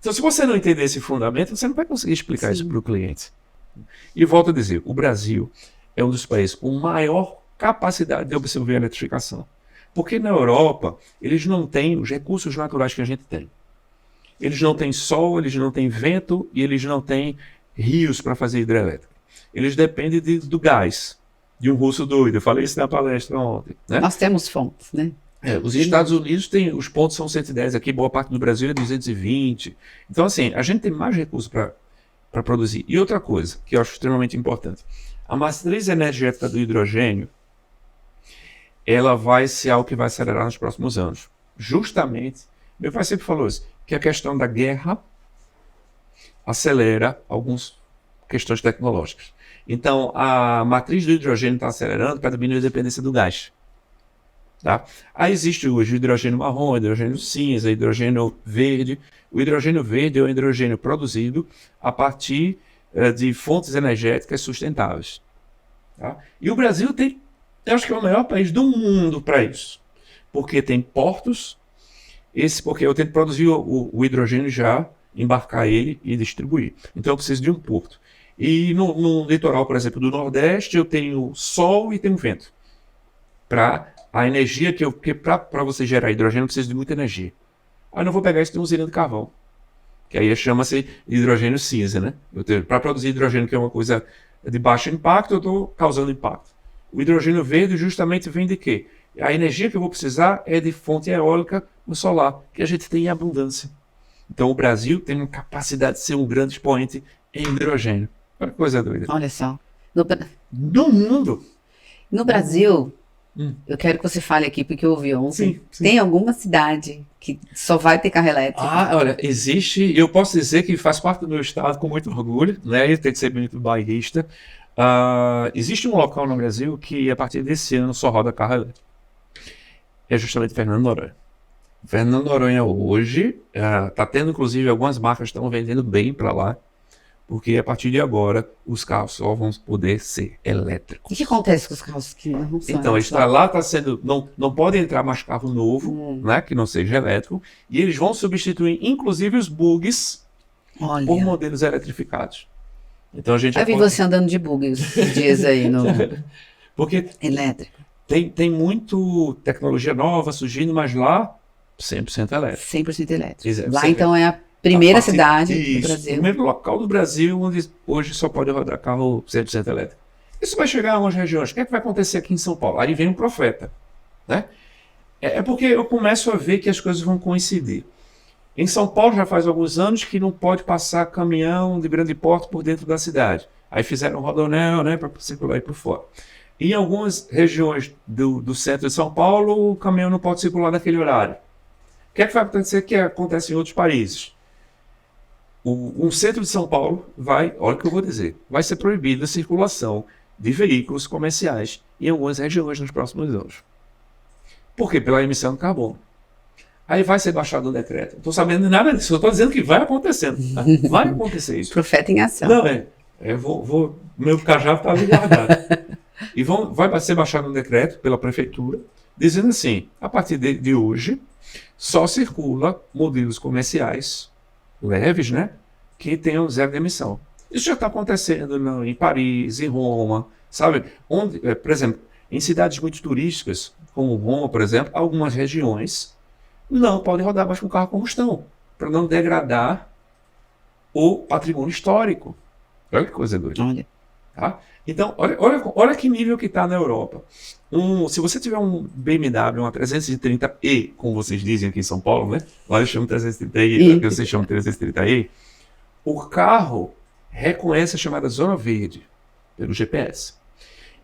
Então, se você não entender esse fundamento, você não vai conseguir explicar isso para o cliente. E volto a dizer, o Brasil é um dos países com maior capacidade de absorver a eletrificação. Porque na Europa, eles não têm os recursos naturais que a gente tem. Eles não têm sol, eles não têm vento e eles não têm rios para fazer hidrelétrica. Eles dependem do gás. De um russo doido, eu falei isso na palestra ontem. Né?
Nós temos fontes, né?
Os Estados Unidos têm, os pontos são 110, aqui boa parte do Brasil é 220. Então, assim, a gente tem mais recursos para produzir. E outra coisa, que eu acho extremamente importante, a matriz energética do hidrogênio, ela vai ser algo que vai acelerar nos próximos anos. Justamente, meu pai sempre falou isso, que a questão da guerra acelera algumas questões tecnológicas. Então, a matriz do hidrogênio está acelerando para diminuir a dependência do gás. Tá? Aí existe hoje o hidrogênio marrom, o hidrogênio cinza, o hidrogênio verde. O hidrogênio verde é o hidrogênio produzido a partir de fontes energéticas sustentáveis. Tá? E o Brasil tem, eu acho que é o maior país do mundo para isso. Porque tem portos, porque eu tenho que produzir o hidrogênio já, embarcar ele e distribuir. Então eu preciso de um porto. E no litoral, por exemplo, do Nordeste, eu tenho sol e tenho vento. Para a energia porque para você gerar hidrogênio precisa de muita energia. Aí eu não vou pegar isso de uma usina de carvão. Que aí chama-se hidrogênio cinza, né? Para produzir hidrogênio, que é uma coisa de baixo impacto, eu estou causando impacto. O hidrogênio verde justamente vem de quê? A energia que eu vou precisar é de fonte eólica no solar, que a gente tem em abundância. Então o Brasil tem uma capacidade de ser um grande expoente em hidrogênio. Olha que coisa doida.
Olha só.
Do mundo.
No Brasil, eu quero que você fale aqui, porque eu ouvi ontem. Sim. Tem alguma cidade que só vai ter carro elétrico?
Olha, existe, eu posso dizer que faz parte do meu estado com muito orgulho, né? E tem que ser muito bairrista. Existe um local no Brasil que a partir desse ano só roda carro elétrico. É justamente Fernando de Noronha. Fernando de Noronha hoje está tendo, inclusive, algumas marcas que estão vendendo bem para lá. Porque a partir de agora, os carros só vão poder ser elétricos.
O que acontece com os carros que não são
Então, está sendo. Não pode entrar mais carro novo, né, que não seja elétrico. E eles vão substituir, inclusive, os bugs por modelos eletrificados. Então a gente.
Eu vi você andando de bug esses dias aí no.
Porque
elétrico.
Tem muito tecnologia nova surgindo, mas lá 100% elétrico.
100% elétrico.
Exato.
Lá então é a primeira cidade do Brasil.
O primeiro local do Brasil onde hoje só pode rodar carro 100% elétrico. Isso vai chegar a algumas regiões. O que é que vai acontecer aqui em São Paulo? Aí vem um profeta, né? É porque eu começo a ver que as coisas vão coincidir. Em São Paulo já faz alguns anos que não pode passar caminhão de grande porte por dentro da cidade. Aí fizeram um rodoanel, né, para circular aí por fora. Em algumas regiões do centro de São Paulo, o caminhão não pode circular naquele horário. O que é que vai acontecer que acontece em outros países? Um centro de São Paulo olha o que eu vou dizer, vai ser proibida a circulação de veículos comerciais em algumas regiões nos próximos anos. Por quê? Pela emissão de carbono. Aí vai ser baixado o decreto. Não estou sabendo de nada disso, eu estou dizendo que vai acontecendo. Tá? Vai acontecer isso.
Profeta em ação.
Não, meu cajado está ali guardado. E vai ser baixado um decreto pela prefeitura, dizendo assim, a partir de hoje, só circula modelos comerciais leves, né, que tenham zero de emissão. Isso já está acontecendo em Paris, em Roma, sabe? Por exemplo, em cidades muito turísticas, como Roma, por exemplo, algumas regiões não podem rodar mais com carro a combustão, para não degradar o patrimônio histórico. Olha que coisa doida.
Olha.
Tá? Então, olha que nível que está na Europa. Se você tiver um BMW, uma 330e, como vocês dizem aqui em São Paulo, né? Lá eu chamo 330e, aqui vocês chamam 330e, o carro reconhece a chamada zona verde pelo GPS.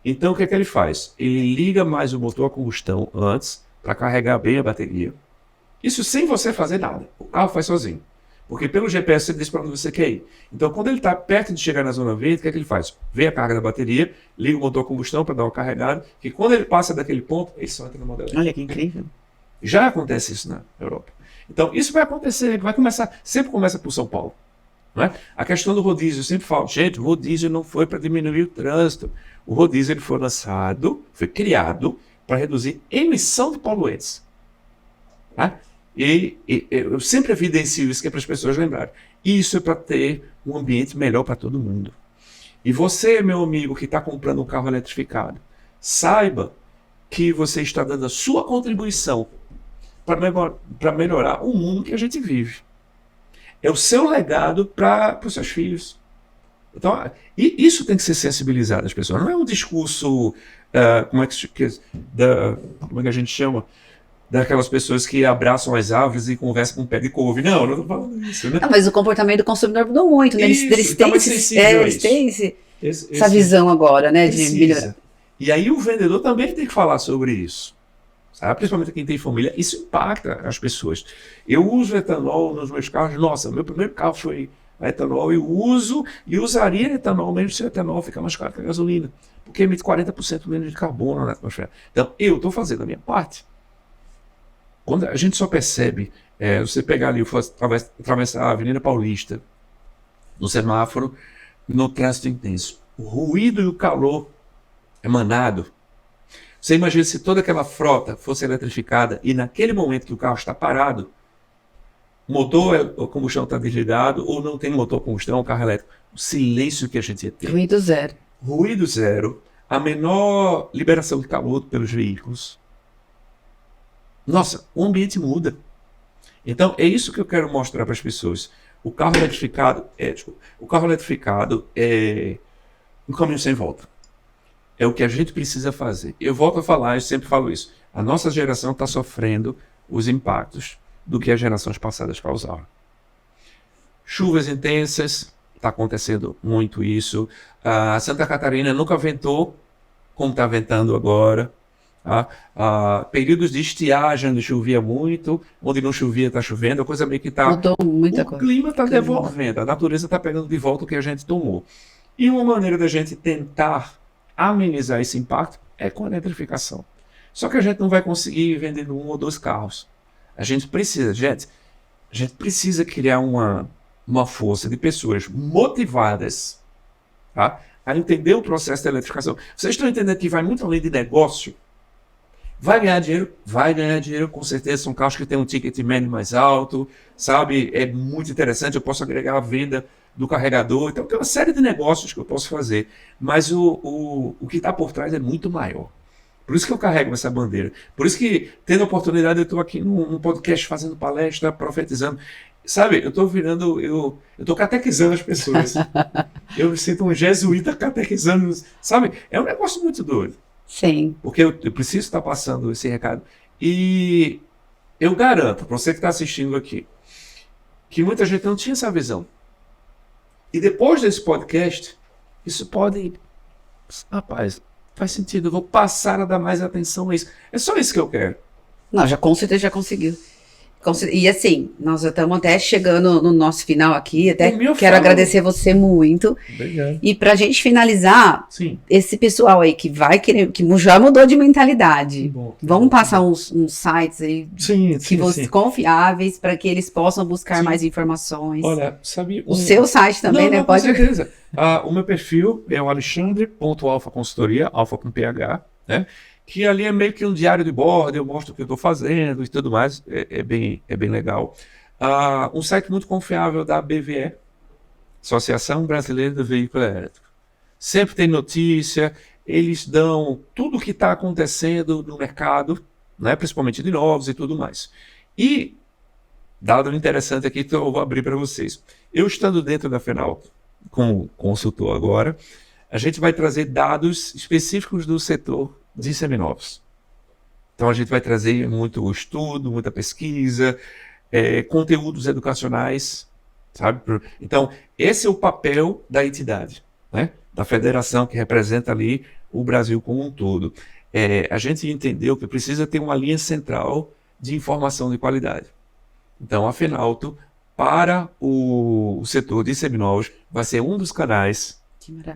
Então, o que é que ele faz? Ele liga mais o motor a combustão antes para carregar bem a bateria. Isso sem você fazer nada. O carro faz sozinho. Porque pelo GPS você diz para onde você quer ir. Então, quando ele está perto de chegar na zona verde, o que é que ele faz? Vê a carga da bateria, liga o motor a combustão para dar uma carregada, que quando ele passa daquele ponto, ele só entra no modelo.
Olha que incrível.
Já acontece isso na Europa. Então, isso vai acontecer, vai começar, sempre começa por São Paulo. Não é? A questão do rodízio, eu sempre falo, gente, o rodízio não foi para diminuir o trânsito. O rodízio ele foi lançado, foi criado para reduzir emissão de poluentes. Tá? E eu sempre evidencio isso que é para as pessoas lembrarem. Isso é para ter um ambiente melhor para todo mundo. E você, meu amigo, que está comprando um carro eletrificado, saiba que você está dando a sua contribuição para melhorar o mundo que a gente vive. É o seu legado para os seus filhos. Então, isso tem que ser sensibilizado às pessoas. Não é um discurso, como é que a gente chama? Daquelas pessoas que abraçam as árvores e conversam com um pé de couve. Não estou falando isso, né?
Não, mas o comportamento do consumidor mudou muito, né? Eles têm essa visão agora, né? De melhorar.
E aí o vendedor também tem que falar sobre isso. Sabe? Principalmente quem tem família. Isso impacta as pessoas. Eu uso etanol nos meus carros. Nossa, meu primeiro carro foi etanol. Eu uso e usaria etanol, mesmo se o etanol ficar mais caro que a gasolina. Porque emite 40% menos de carbono na atmosfera. Então, eu estou fazendo a minha parte. Quando a gente só percebe, você pegar ali, atravessar a Avenida Paulista, no semáforo, no trânsito intenso, o ruído e o calor emanado. Você imagina se toda aquela frota fosse eletrificada e naquele momento que o carro está parado, o motor, a combustão está desligado ou não tem motor a combustão, o carro elétrico, o silêncio que a gente ia ter.
Ruído zero.
Ruído zero, a menor liberação de calor pelos veículos. Nossa, o ambiente muda. Então, é isso que eu quero mostrar para as pessoas. O carro eletrificado é um caminho sem volta. É o que a gente precisa fazer. Eu volto a falar, eu sempre falo isso. A nossa geração está sofrendo os impactos do que as gerações passadas causaram. Chuvas intensas, está acontecendo muito isso. A Santa Catarina nunca ventou como está ventando agora. Períodos de estiagem onde chovia muito, onde não chovia está chovendo, a coisa meio que está...
Mudou muita coisa.
O clima está devolvendo, a natureza está pegando de volta o que a gente tomou. E uma maneira da gente tentar amenizar esse impacto é com a eletrificação. Só que a gente não vai conseguir vender 1 ou 2 carros. A gente precisa criar uma força de pessoas motivadas, tá, a entender o processo da eletrificação. Vocês estão entendendo que vai muito além de negócio? Vai ganhar dinheiro, com certeza. São carros que têm um ticket médio mais alto, sabe? É muito interessante, eu posso agregar a venda do carregador. Então, tem uma série de negócios que eu posso fazer. Mas o que está por trás é muito maior. Por isso que eu carrego essa bandeira. Por isso que, tendo a oportunidade, eu estou aqui num podcast fazendo palestra, profetizando. sabe, eu tô catequizando as pessoas. Eu me sinto um jesuíta catequizando, sabe? É um negócio muito doido.
Sim.
Porque eu preciso estar passando esse recado. E eu garanto, para você que está assistindo aqui, que muita gente não tinha essa visão. E depois desse podcast, isso pode... Rapaz, faz sentido, eu vou passar a dar mais atenção a isso. É só isso que eu quero.
Não, com certeza já conseguiu. E assim, nós já estamos até chegando no nosso final aqui, até quero agradecer você muito.
Obrigado.
E pra gente finalizar,
sim, esse
pessoal aí que vai querer, que já mudou de mentalidade,
bom,
vamos passar uns sites aí
sim.
Confiáveis para que eles possam buscar mais informações.
Olha, sabe...
O seu site também, né?
Com certeza. O meu perfil é o alexandre.alfaconsultoria, alfa com PH, né? Que ali é meio que um diário de bordo, eu mostro o que eu estou fazendo e tudo mais, é bem legal. Um site muito confiável da BVE, Associação Brasileira do Veículo Elétrico. Sempre tem notícia, eles dão tudo o que está acontecendo no mercado, né, principalmente de novos e tudo mais. E, dado interessante aqui que eu vou abrir para vocês. Eu estando dentro da Fenalco, como consultor agora, a gente vai trazer dados específicos do setor de seminovos. Então a gente vai trazer muito estudo, muita pesquisa, conteúdos educacionais, sabe? Então esse é o papel da entidade, né? Da federação que representa ali o Brasil como um todo. A gente entendeu que precisa ter uma linha central de informação de qualidade. Então a Fenalto, para o setor de seminovos, vai ser um dos canais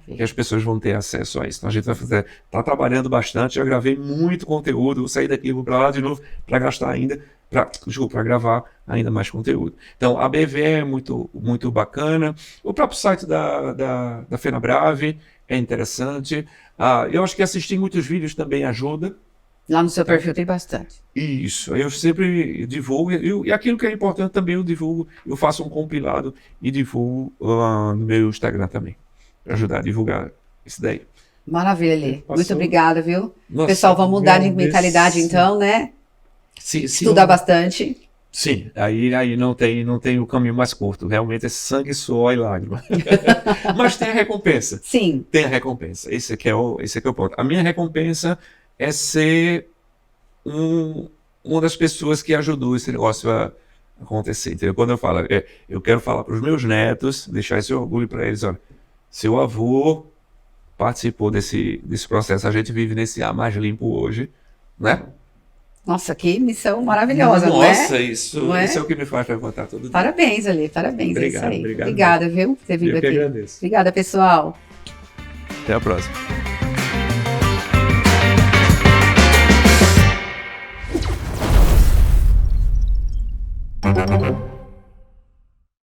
que as pessoas vão ter acesso a isso. Então a gente vai tá trabalhando bastante, já gravei muito conteúdo, vou sair daqui, vou para lá de novo para gastar ainda, para gravar ainda mais conteúdo. Então a BV é muito bacana, o próprio site da FenaBrave é interessante, eu acho que assistir muitos vídeos também ajuda.
Lá no seu perfil tem bastante.
Isso, eu sempre divulgo, e aquilo que é importante também eu divulgo, eu faço um compilado e divulgo no meu Instagram também, para ajudar a divulgar isso daí.
Maravilha, Lê. Muito obrigada, viu? Nossa, pessoal, vamos mudar de mentalidade então, né? Estudar bastante.
Sim, aí não tem o caminho mais curto, realmente é sangue, suor e lágrima. Mas tem a recompensa.
Sim.
Tem a recompensa, esse aqui é o ponto. A minha recompensa é ser uma das pessoas que ajudou esse negócio a acontecer. Entendeu? Quando eu falo, eu quero falar para os meus netos, deixar esse orgulho para eles, olha, seu avô participou desse processo, a gente vive nesse ar mais limpo hoje, né?
Nossa, que missão maravilhosa, não é?
Nossa, isso é o que me faz levantar todo dia.
Parabéns, Ali, parabéns.
Obrigado,
é isso aí.
Obrigado.
Obrigada, viu, por ter vindo aqui.
Eu que agradeço.
Obrigada, pessoal.
Até a próxima. Thank you.